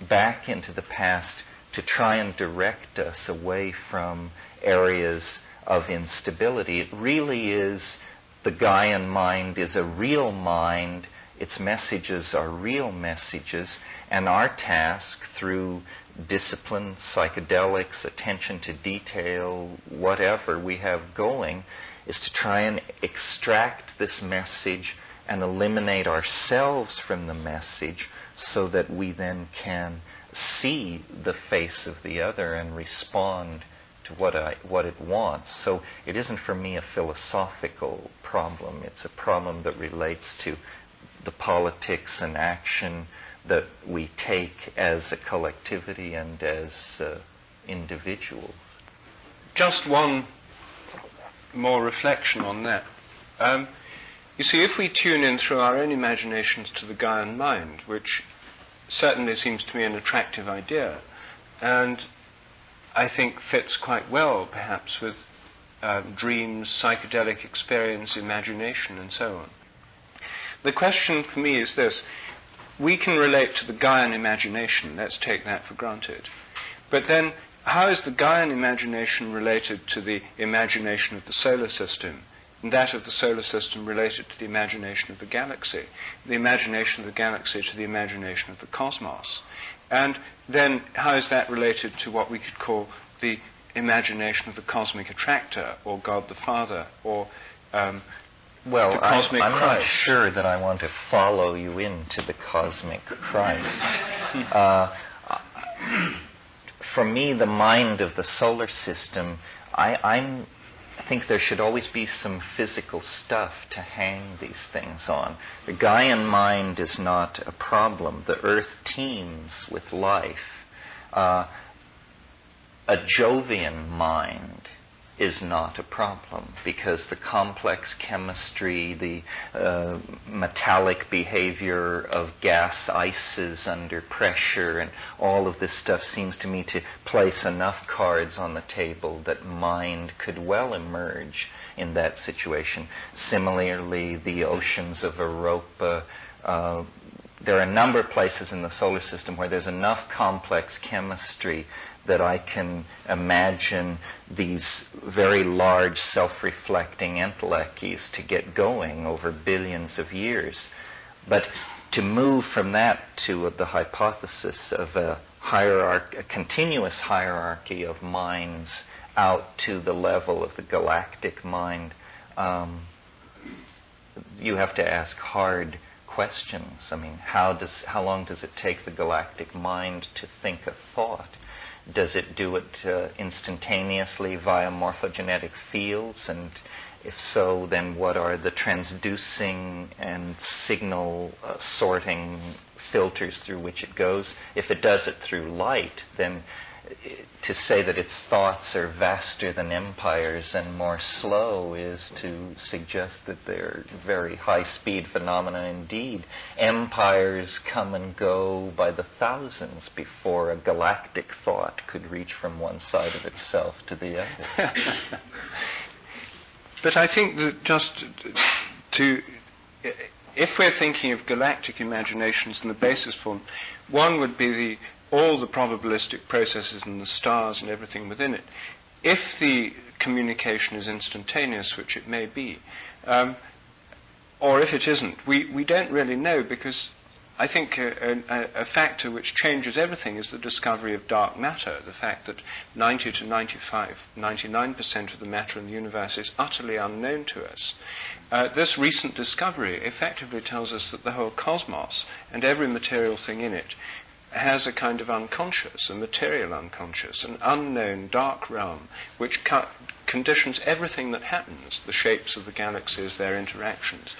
back into the past to try and direct us away from areas of instability. It really is, the Gaian mind is a real mind. Its messages are real messages, and our task through discipline, psychedelics, attention to detail, whatever we have going, is to try and extract this message and eliminate ourselves from the message so that we then can see the face of the other and respond to what it wants. So it isn't for me a philosophical problem. It's a problem that relates to the politics and action that we take as a collectivity and as individuals. Just one more reflection on that. You see, if we tune in through our own imaginations to the Gaian mind, which certainly seems to me an attractive idea, and I think fits quite well, perhaps, with dreams, psychedelic experience, imagination, and so on. The question for me is this. We can relate to the Gaian imagination, let's take that for granted. But then, how is the Gaian imagination related to the imagination of the solar system, and that of the solar system related to the imagination of the galaxy, the imagination of the galaxy to the imagination of the cosmos? And then, how is that related to what we could call the imagination of the cosmic attractor, or God the Father, or Well, the cosmic I'm Christ. not sure that I want to follow you into the cosmic Christ. For me, the mind of the solar system, I think there should always be some physical stuff to hang these things on. The Gaian mind is not a problem. The Earth teems with life. A Jovian mind is not a problem, because the complex chemistry, the metallic behavior of gas ices under pressure, and all of this stuff seems to me to place enough cards on the table that mind could well emerge in that situation. Similarly, the oceans of Europa, there are a number of places in the solar system where there's enough complex chemistry that I can imagine these very large self-reflecting entelechies to get going over billions of years. But to move from that to the hypothesis of a continuous hierarchy of minds out to the level of the galactic mind, you have to ask hard questions. I mean, how long does it take the galactic mind to think a thought? Does it do it instantaneously via morphogenetic fields? And if so, then what are the transducing and signal sorting filters through which it goes? If it does it through light, then to say that its thoughts are vaster than empires and more slow is to suggest that they're very high-speed phenomena indeed. Empires come and go by the thousands before a galactic thought could reach from one side of itself to the other. But I think that if we're thinking of galactic imaginations in the basis form, one would be all the probabilistic processes and the stars and everything within it. If the communication is instantaneous, which it may be, or if it isn't, we don't really know, because I think a factor which changes everything is the discovery of dark matter, the fact that 90 to 99% of the matter in the universe is utterly unknown to us. This recent discovery effectively tells us that the whole cosmos and every material thing in it has a kind of unconscious, a material unconscious, an unknown dark realm which conditions everything that happens, the shapes of the galaxies, their interactions,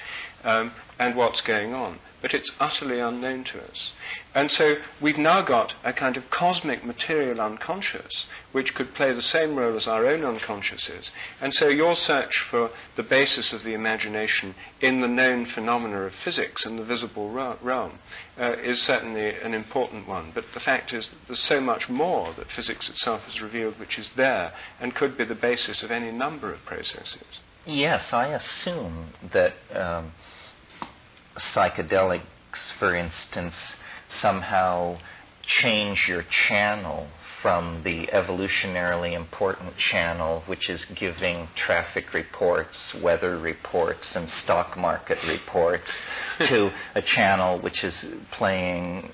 and what's going on. But it's utterly unknown to us. And so we've now got a kind of cosmic material unconscious which could play the same role as our own unconsciouses. And so your search for the basis of the imagination in the known phenomena of physics in the visible realm is certainly an important one. But the fact is that there's so much more that physics itself has revealed which is there and could be the basis of any number of processes. Yes, I assume that psychedelics, for instance, somehow change your channel from the evolutionarily important channel, which is giving traffic reports, weather reports, and stock market reports, to a channel which is playing,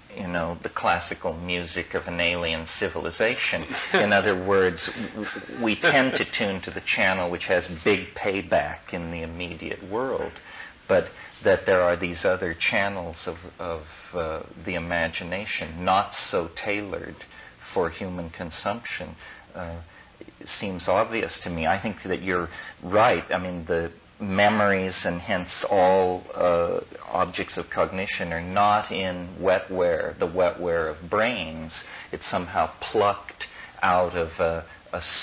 the classical music of an alien civilization. In other words, we tend to tune to the channel which has big payback in the immediate world, but that there are these other channels of the imagination, not so tailored for human consumption, seems obvious to me. I think that you're right. I mean, the memories and hence all objects of cognition are not in wetware, the wetware of brains. It's somehow plucked out of a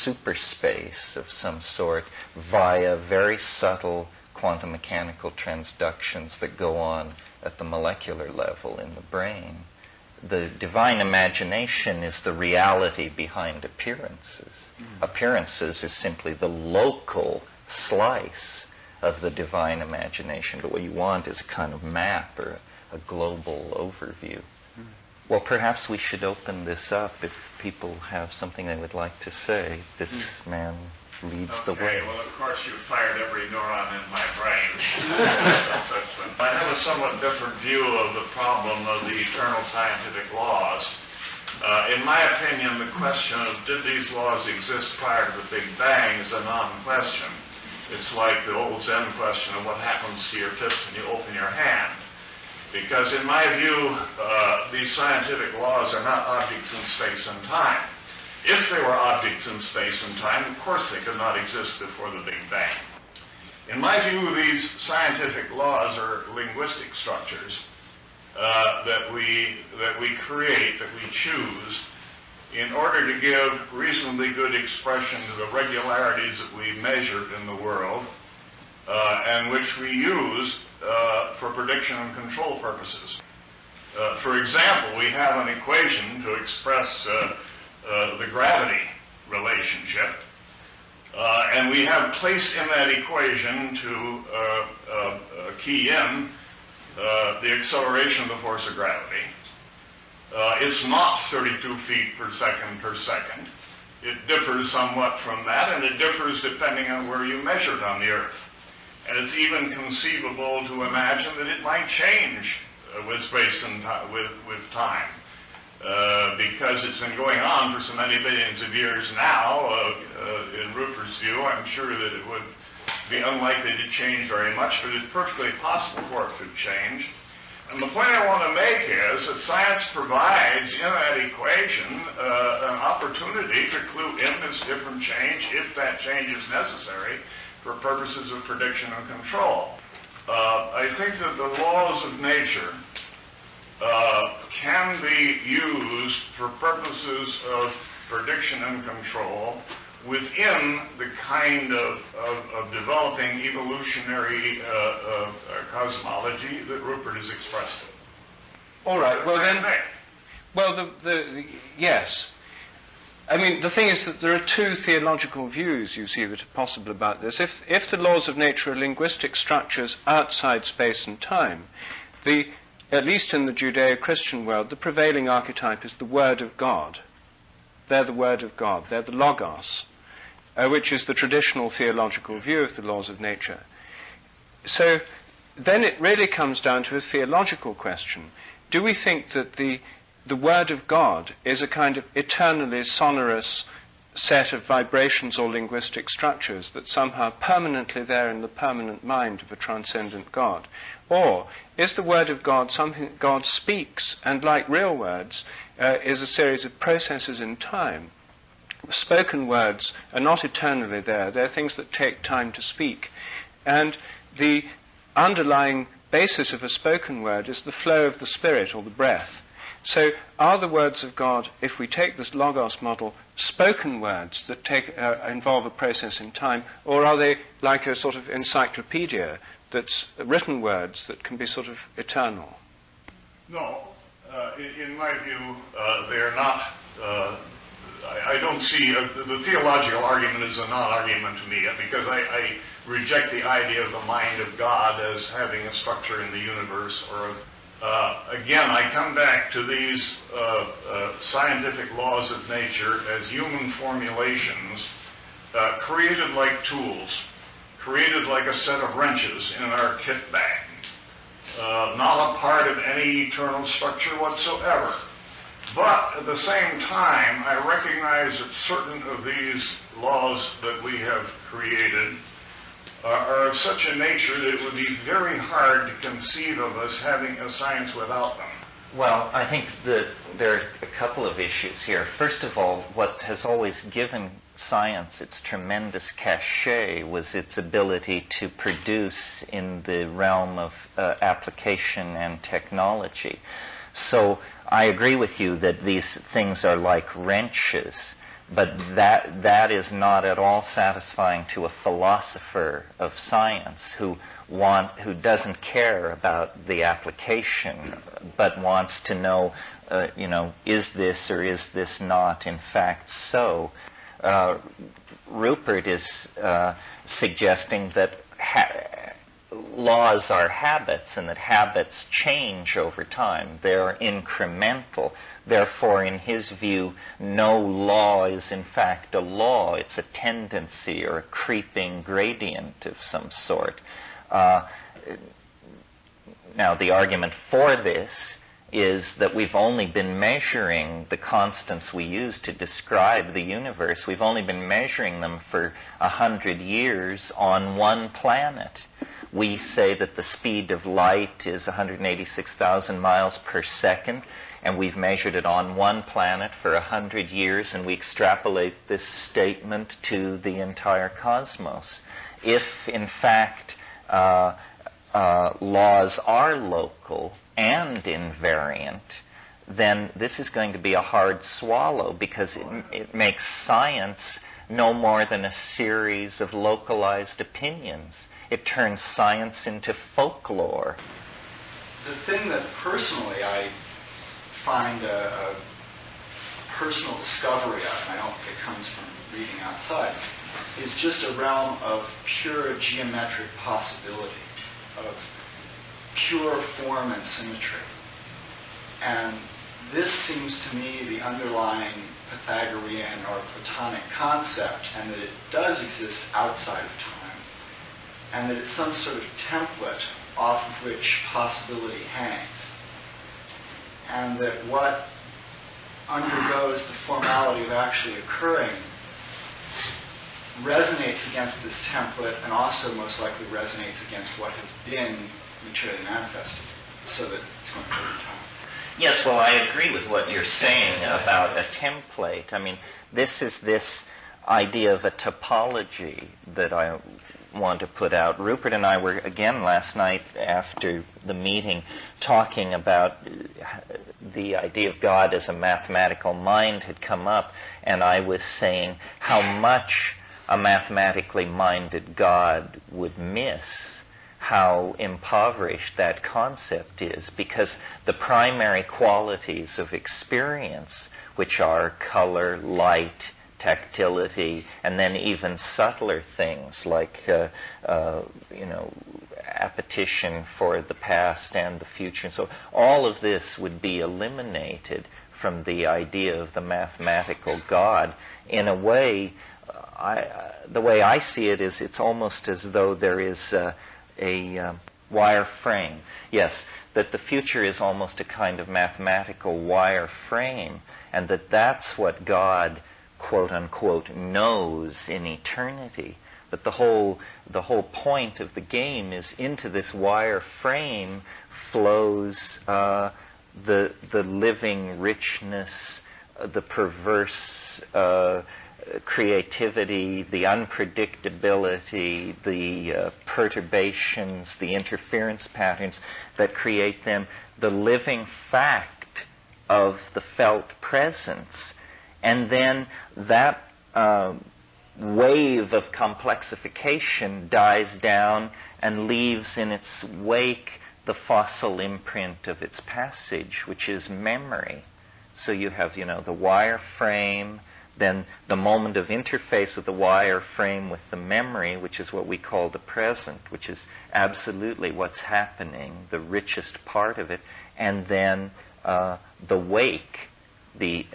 superspace of some sort via very subtle quantum mechanical transductions that go on at the molecular level in the brain. The divine imagination is the reality behind appearances. Appearances is simply the local slice of the divine imagination, but what you want is a kind of map or a global overview. Well, perhaps we should open this up if people have something they would like to say. This man leads the way. Well, of course, you've fired every neuron in my brain. I have a somewhat different view of the problem of the eternal scientific laws. In my opinion, the question of did these laws exist prior to the Big Bang is a non-question. It's like the old Zen question of what happens to your fist when you open your hand. Because in my view, these scientific laws are not objects in space and time. If they were objects in space and time, of course they could not exist before the Big Bang. In my view, these scientific laws are linguistic structures that we create, that we choose, in order to give reasonably good expression to the regularities that we measured in the world, and which we use for prediction and control purposes. For example, we have an equation to express the gravity relationship, and we have placed in that equation to key in the acceleration of the force of gravity. It's not 32 feet per second. It differs somewhat from that, and it differs depending on where you measure it on the Earth. And it's even conceivable to imagine that it might change with space and with time, because it's been going on for so many billions of years now. In Rupert's view, I'm sure that it would be unlikely to change very much, but it's perfectly possible for it to change. And the point I want to make is that science provides in that equation an opportunity to clue in this different change, if that change is necessary, for purposes of prediction and control. I think that the laws of nature can be used for purposes of prediction and control within the kind of developing evolutionary cosmology that Rupert has expressed it. All right. Well then, yes. I mean, the thing is that there are two theological views, you see, that are possible about this. If the laws of nature are linguistic structures outside space and time, at least in the Judeo-Christian world, the prevailing archetype is the Word of God. They're the Word of God. They're the Logos, which is the traditional theological view of the laws of nature. So then it really comes down to a theological question. Do we think that the Word of God is a kind of eternally sonorous set of vibrations or linguistic structures that somehow permanently there in the permanent mind of a transcendent God? Or is the Word of God something that God speaks, and like real words, is a series of processes in time? Spoken words are not eternally there. They're things that take time to speak. And the underlying basis of a spoken word is the flow of the Spirit or the breath. So are the words of God, if we take this Logos model, spoken words that involve a process in time, or are they like a sort of encyclopedia that's written words that can be sort of eternal? No. In my view, they're not. I don't see the theological argument is a non-argument to me, because I reject the idea of the mind of God as having a structure in the universe. Or again, I come back to these scientific laws of nature as human formulations created like tools, created like a set of wrenches in our kit bag, not a part of any eternal structure whatsoever. But at the same time, I recognize that certain of these laws that we have created are of such a nature that it would be very hard to conceive of us having a science without them. Well, I think that there are a couple of issues here. First of all, what has always given science its tremendous cachet was its ability to produce in the realm of application and technology. So I agree with you that these things are like wrenches, but that is not at all satisfying to a philosopher of science who doesn't care about the application, but wants to know, is this or is this not in fact so? Rupert is suggesting that laws are habits, and that habits change over time. They're incremental. Therefore, in his view, no law is in fact a law. It's a tendency or a creeping gradient of some sort. Now, the argument for this is that we've only been measuring the constants we use to describe the universe. We've only been measuring them for 100 years on one planet. We say that the speed of light is 186,000 miles per second, and we've measured it on one planet for 100 years, and we extrapolate this statement to the entire cosmos. If, in fact, laws are local and invariant, then this is going to be a hard swallow, because it makes science no more than a series of localized opinions. It turns science into folklore. The thing that personally I find a personal discovery of, and I don't think it comes from reading outside, is just a realm of pure geometric possibility, of pure form and symmetry. And this seems to me the underlying Pythagorean or Platonic concept, and that it does exist outside of time, and that it's some sort of template off of which possibility hangs. And that what undergoes the formality of actually occurring resonates against this template, and also most likely resonates against what has been materially manifested, so that it's going further time. Yes, well, I agree with what you're saying about a template. I mean, this idea of a topology that I want to put out. Rupert and I were, again, last night after the meeting, talking about the idea of God as a mathematical mind had come up, and I was saying how much a mathematically minded God would miss, how impoverished that concept is, because the primary qualities of experience, which are color, light, tactility, and then even subtler things like appetition for the past and the future. And so all of this would be eliminated from the idea of the mathematical God. In a way, the way I see it is it's almost as though there is a wire frame. Yes, that the future is almost a kind of mathematical wire frame, and that's what God, quote unquote, knows in eternity. But the whole point of the game is into this wire frame flows the living richness, the perverse creativity, the unpredictability, the perturbations, the interference patterns that create them, the living fact of the felt presence. And then that wave of complexification dies down and leaves in its wake the fossil imprint of its passage, which is memory. So you have, the wire frame, then the moment of interface of the wire frame with the memory, which is what we call the present, which is absolutely what's happening, the richest part of it, and then the wake, the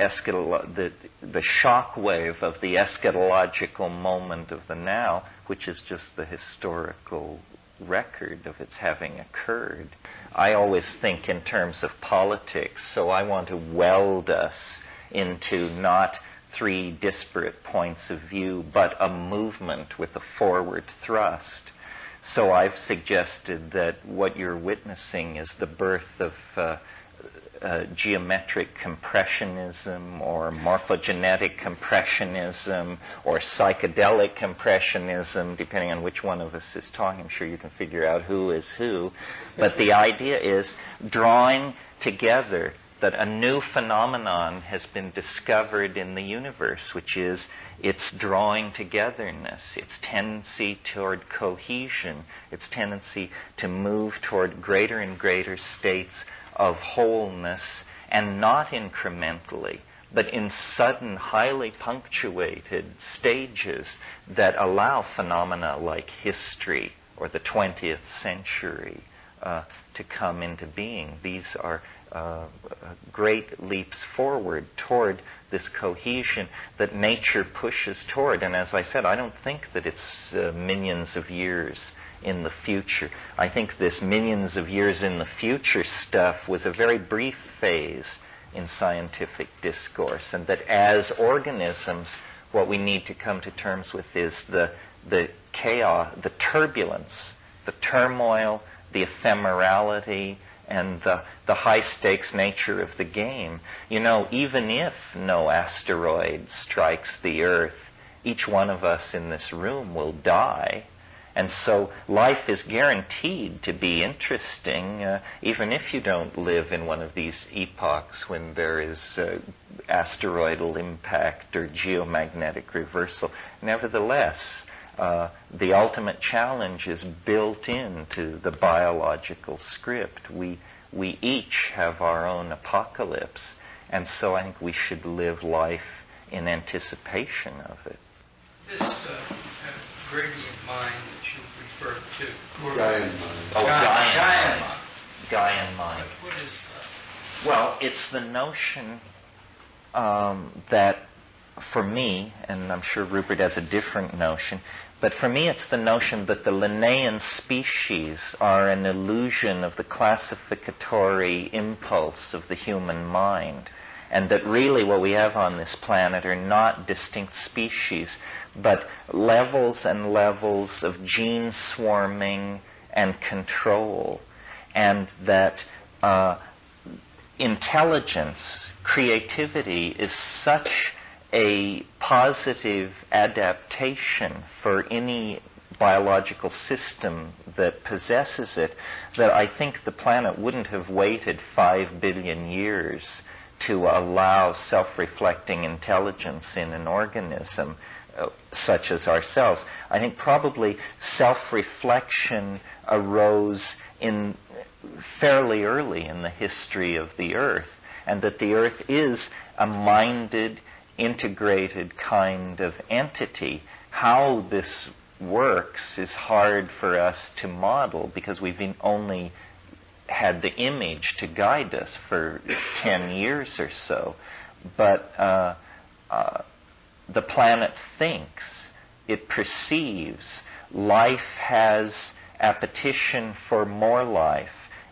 shock wave of the eschatological moment of the now, which is just the historical record of its having occurred. I always think in terms of politics, so I want to weld us into not three disparate points of view, but a movement with a forward thrust. So I've suggested that what you're witnessing is the birth of geometric compressionism, or morphogenetic compressionism, or psychedelic compressionism, depending on which one of us is talking. I'm sure you can figure out who is who. But the idea is drawing together that a new phenomenon has been discovered in the universe, which is its drawing togetherness, its tendency toward cohesion, its tendency to move toward greater and greater states of wholeness, and not incrementally, but in sudden, highly punctuated stages that allow phenomena like history or the 20th century to come into being. These are great leaps forward toward this cohesion that nature pushes toward. And as I said, I don't think that it's millions of years in the future. I think this millions of years in the future stuff was a very brief phase in scientific discourse, and that as organisms, what we need to come to terms with is the chaos, the turbulence, the turmoil, the ephemerality, and the high-stakes nature of the game. You know, even if no asteroid strikes the Earth, each one of us in this room will die. And so life is guaranteed to be interesting, even if you don't live in one of these epochs when there is asteroidal impact or geomagnetic reversal. Nevertheless, the ultimate challenge is built into the biological script. We each have our own apocalypse, and so I think we should live life in anticipation of it. This gradient mind that you referred to. Gaian mind. Oh, Gaian mind. Gaian mind. What is that? Well, it's the notion that, for me, and I'm sure Rupert has a different notion, but for me it's the notion that the Linnaean species are an illusion of the classificatory impulse of the human mind, and that really what we have on this planet are not distinct species, but levels and levels of gene swarming and control, and that intelligence, creativity is such a positive adaptation for any biological system that possesses it, that I think the planet wouldn't have waited 5 billion years to allow self-reflecting intelligence in an organism such as ourselves. I think probably self-reflection arose in fairly early in the history of the Earth, and that the Earth is a minded, integrated kind of entity. How this works is hard for us to model because we've only had the image to guide us for 10 years or so. But the planet thinks, it perceives, life has appetition for more life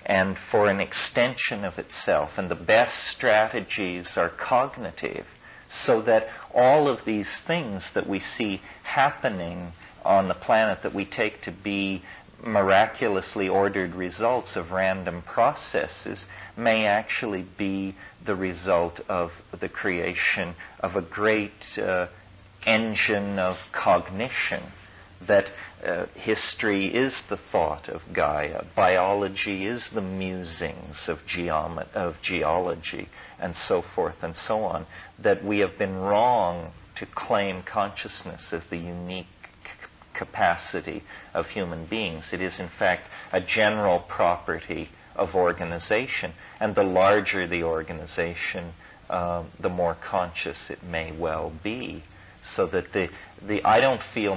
and for an extension of itself, and the best strategies are cognitive, so that all of these things that we see happening on the planet that we take to be miraculously ordered results of random processes may actually be the result of the creation of a great engine of cognition, that history is the thought of Gaia, biology is the musings of geology, and so forth and so on, that we have been wrong to claim consciousness as the unique capacity of human beings. It is, in fact, a general property of organization, and the larger the organization, the more conscious it may well be. So that I don't feel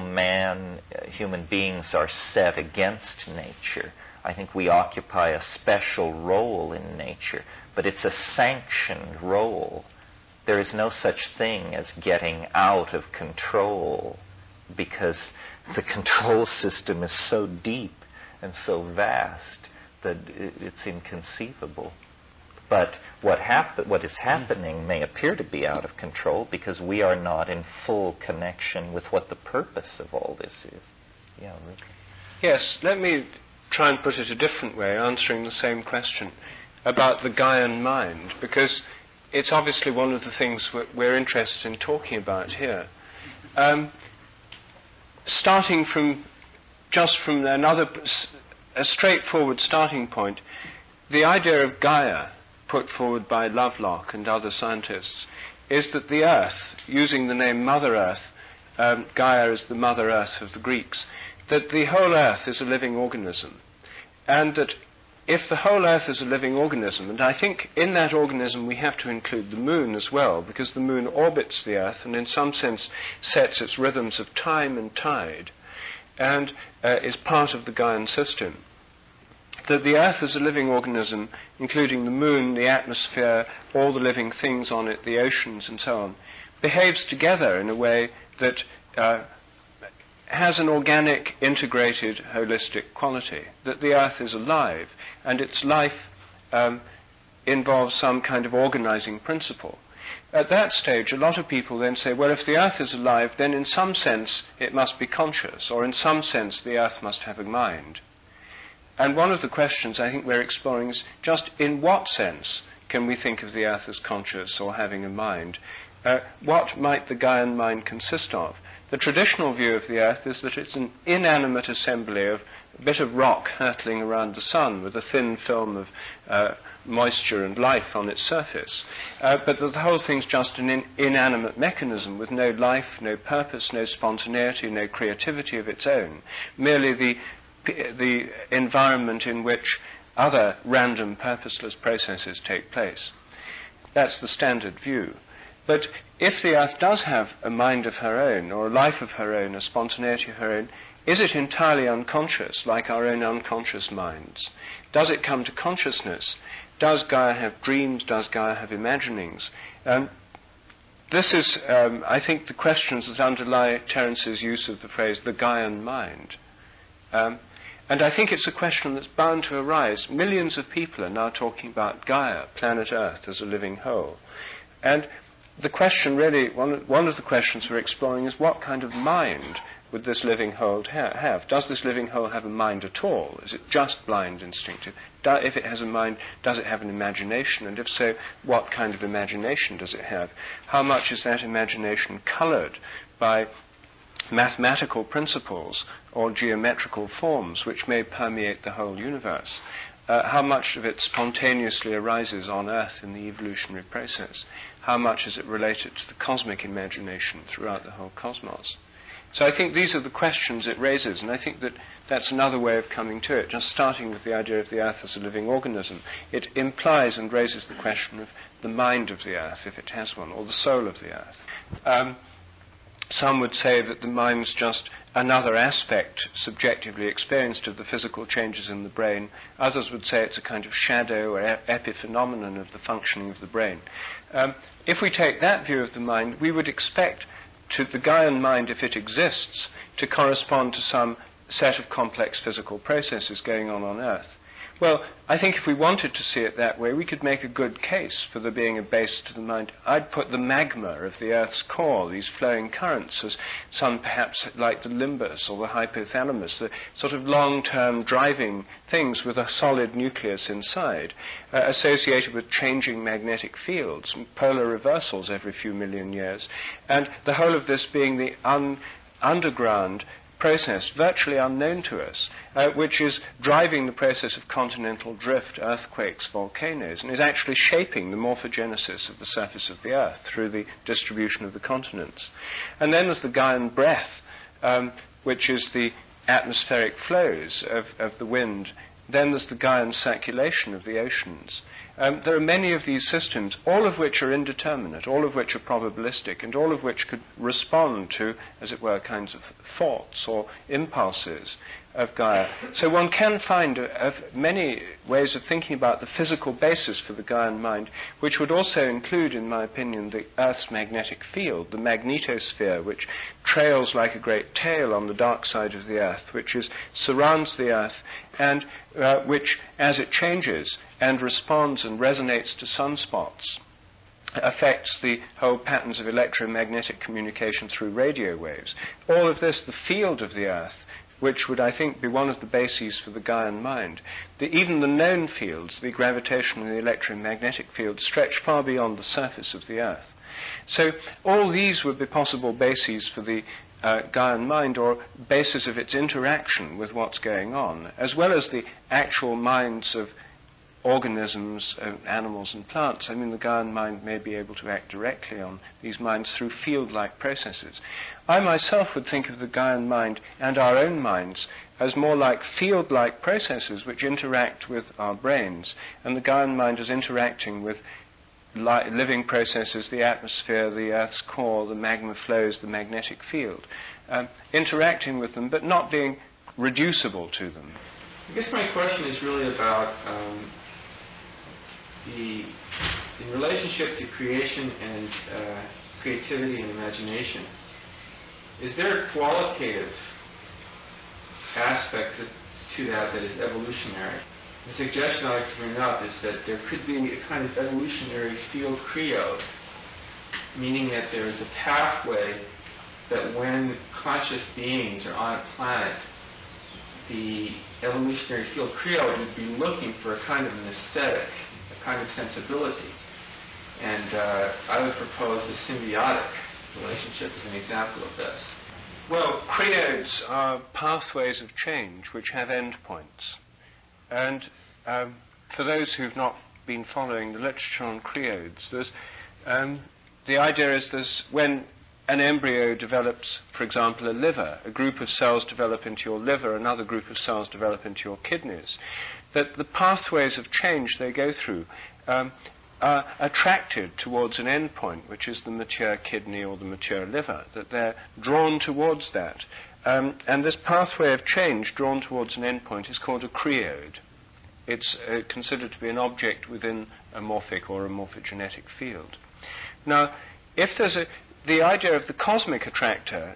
human beings are set against nature. I think we occupy a special role in nature, but it's a sanctioned role. There is no such thing as getting out of control, because the control system is so deep and so vast that it's inconceivable. But what is happening may appear to be out of control because we are not in full connection with what the purpose of all this is. Yeah, Rupert. Yes, let me try and put it a different way, answering the same question about the Gaian mind, because it's obviously one of the things we're interested in talking about here. Starting from a straightforward starting point, the idea of Gaia, put forward by Lovelock and other scientists, is that the Earth, using the name Mother Earth, Gaia is the Mother Earth of the Greeks, that the whole Earth is a living organism. And that if the whole Earth is a living organism, and I think in that organism we have to include the Moon as well, because the Moon orbits the Earth and in some sense sets its rhythms of time and tide, and is part of the Gaian system. That the Earth is a living organism, including the Moon, the atmosphere, all the living things on it, the oceans and so on, behaves together in a way that has an organic, integrated, holistic quality, that the earth is alive, and its life involves some kind of organizing principle. At that stage, a lot of people then say, well, if the earth is alive, then in some sense it must be conscious, or in some sense the earth must have a mind. And one of the questions I think we're exploring is just in what sense can we think of the earth as conscious or having a mind? What might the Gaian mind consist of? The traditional view of the earth is that it's an inanimate assembly of a bit of rock hurtling around the sun with a thin film of moisture and life on its surface. But that the whole thing's just an inanimate mechanism with no life, no purpose, no spontaneity, no creativity of its own. Merely the environment in which other random, purposeless processes take place. That's the standard view. But if the earth does have a mind of her own, or a life of her own, a spontaneity of her own, is it entirely unconscious, like our own unconscious minds? Does it come to consciousness? Does Gaia have dreams? Does Gaia have imaginings? This is, I think, the questions that underlie Terence's use of the phrase, the Gaian mind. And I think it's a question that's bound to arise. Millions of people are now talking about Gaia, planet Earth, as a living whole. And the question really, one of the questions we're exploring is what kind of mind would this living whole have? Does this living whole have a mind at all? Is it just blind, instinctive? If it has a mind, does it have an imagination? And if so, what kind of imagination does it have? How much is that imagination colored by mathematical principles or geometrical forms which may permeate the whole universe? How much of it spontaneously arises on Earth in the evolutionary process? How much is it related to the cosmic imagination throughout the whole cosmos? So I think these are the questions it raises, and I think that that's another way of coming to it. Just starting with the idea of the Earth as a living organism, it implies and raises the question of the mind of the Earth, if it has one, or the soul of the Earth. Some would say that the mind's just another aspect subjectively experienced of the physical changes in the brain. Others would say it's a kind of shadow or epiphenomenon of the functioning of the brain. If we take that view of the mind, we would expect the Gaian mind, if it exists, to correspond to some set of complex physical processes going on Earth. Well, I think if we wanted to see it that way, we could make a good case for there being a base to the mind. I'd put the magma of the Earth's core, these flowing currents, as some perhaps like the limbus or the hypothalamus, the sort of long-term driving things with a solid nucleus inside, associated with changing magnetic fields and polar reversals every few million years, and the whole of this being the underground process, virtually unknown to us, which is driving the process of continental drift, earthquakes, volcanoes, and is actually shaping the morphogenesis of the surface of the Earth through the distribution of the continents. And then there's the Gaian breath, which is the atmospheric flows of the wind. Then there's the Gaian circulation of the oceans. There are many of these systems, all of which are indeterminate, all of which are probabilistic, and all of which could respond to, as it were, kinds of thoughts or impulses of Gaia. So one can find many ways of thinking about the physical basis for the Gaian mind, which would also include, in my opinion, the Earth's magnetic field, the magnetosphere, which trails like a great tail on the dark side of the Earth, which surrounds the Earth, and which, as it changes and responds and resonates to sunspots, affects the whole patterns of electromagnetic communication through radio waves. All of this, the field of the Earth, which would, I think, be one of the bases for the Gaian mind. Even the known fields, the gravitational and the electromagnetic fields, stretch far beyond the surface of the Earth. So all these would be possible bases for the Gaian mind, or basis of its interaction with what's going on, as well as the actual minds of organisms, animals and plants. I mean, the Gaian mind may be able to act directly on these minds through field-like processes. I myself would think of the Gaian mind and our own minds as more like field-like processes which interact with our brains, and the Gaian mind is interacting with living processes, the atmosphere, the Earth's core, the magma flows, the magnetic field, interacting with them but not being reducible to them. I guess my question is really about the relationship to creation and creativity and imagination. Is there a qualitative aspect to that is evolutionary. The suggestion I like to bring up is that there could be a kind of evolutionary field creode, meaning that there is a pathway that when conscious beings are on a planet, the evolutionary field creole would be looking for a kind of an aesthetic, a kind of sensibility. And I would propose the symbiotic relationship as an example of this. Well, creodes are pathways of change which have endpoints. And for those who've not been following the literature on creodes, the idea is when an embryo develops, for example, a liver, a group of cells develop into your liver, another group of cells develop into your kidneys, that the pathways of change they go through are attracted towards an endpoint, which is the mature kidney or the mature liver, that they're drawn towards that. And this pathway of change drawn towards an endpoint is called a creode. It's considered to be an object within a morphic or a morphogenetic field. Now, if there's the idea of the cosmic attractor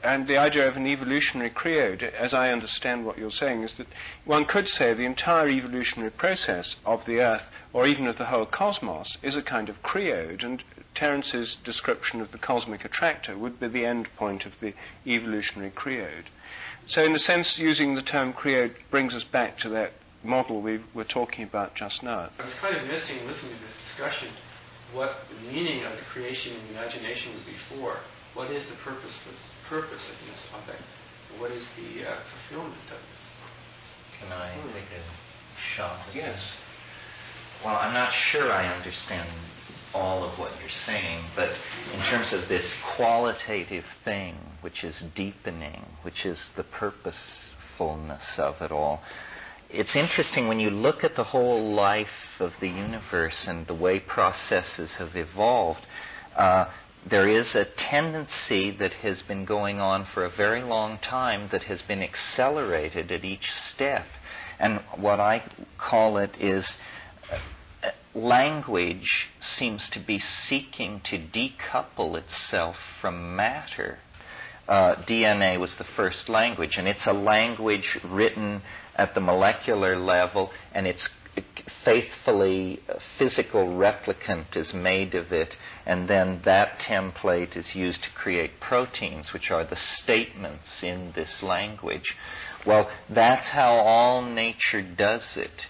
and the idea of an evolutionary creode, as I understand what you're saying, is that one could say the entire evolutionary process of the Earth, or even of the whole cosmos, is a kind of creode, and Terence's description of the cosmic attractor would be the end point of the evolutionary creode. So in a sense, using the term creode brings us back to that model we were talking about just now. I was kind of missing, listening to this discussion, what the meaning of the creation and imagination would be for. What is the purpose of this object? What is the fulfillment of it? Can I take a shot at Yes. this? Well, I'm not sure I understand all of what you're saying, but in terms of this qualitative thing, which is deepening, which is the purposefulness of it all, it's interesting when you look at the whole life of the universe and the way processes have evolved. There is a tendency that has been going on for a very long time that has been accelerated at each step. And what I call it is language seems to be seeking to decouple itself from matter. DNA was the first language, and it's a language written at the molecular level, and it's faithfully physical replicant is made of it, and then that template is used to create proteins, which are the statements in this language. Well, that's how all nature does it,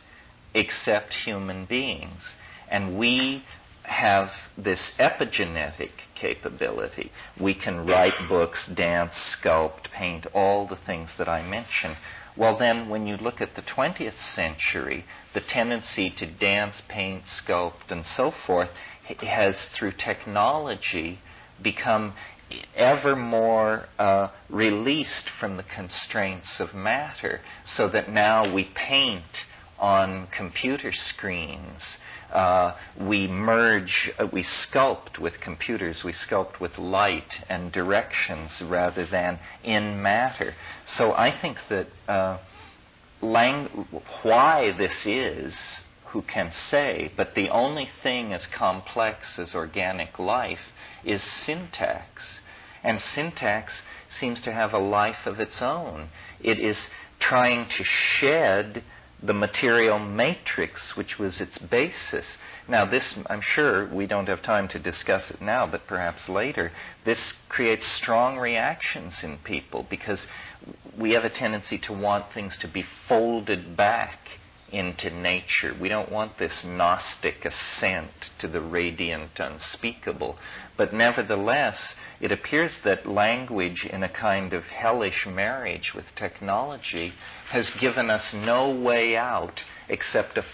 except human beings. And we have this epigenetic capability. We can write books, dance, sculpt, paint, all the things that I mentioned. Well, then, when you look at the 20th century, the tendency to dance, paint, sculpt, and so forth has, through technology, become ever more released from the constraints of matter, so that now we paint on computer screens. We merge, we sculpt with computers, we sculpt with light and directions rather than in matter. So I think that why this is, who can say, but the only thing as complex as organic life is syntax. And syntax seems to have a life of its own. It is trying to shed the material matrix, which was its basis. Now, this, I'm sure we don't have time to discuss it now, but perhaps later, this creates strong reactions in people because we have a tendency to want things to be folded back into nature. We don't want this Gnostic ascent to the radiant unspeakable. But nevertheless, it appears that language, in a kind of hellish marriage with technology, has given us no way out except a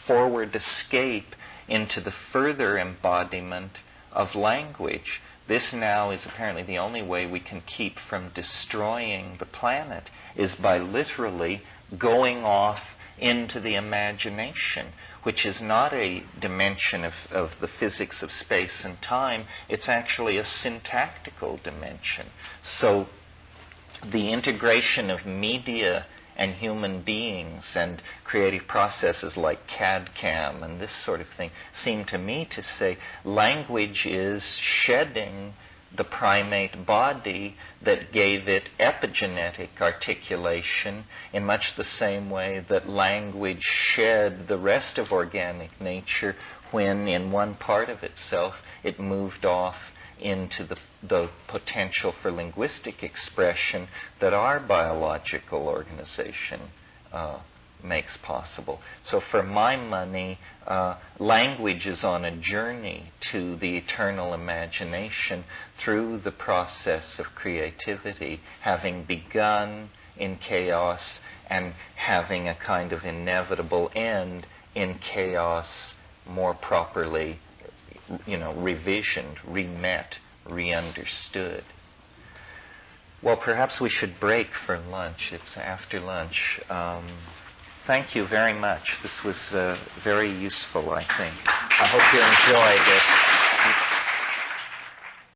forward escape into the further embodiment of language. This now is apparently the only way we can keep from destroying the planet, is by literally going off into the imagination, which is not a dimension of the physics of space and time. It's actually a syntactical dimension. So the integration of media and human beings and creative processes like CAD/CAM and this sort of thing seem to me to say language is shedding the primate body that gave it epigenetic articulation in much the same way that language shed the rest of organic nature when in one part of itself it moved off into the potential for linguistic expression that our biological organization makes possible. So for my money, language is on a journey to the eternal imagination through the process of creativity, having begun in chaos and having a kind of inevitable end in chaos, more properly, revisioned, remet, re-understood. Well, perhaps we should break for lunch. It's after lunch. Thank you very much. This was very useful, I think. I hope you enjoyed it.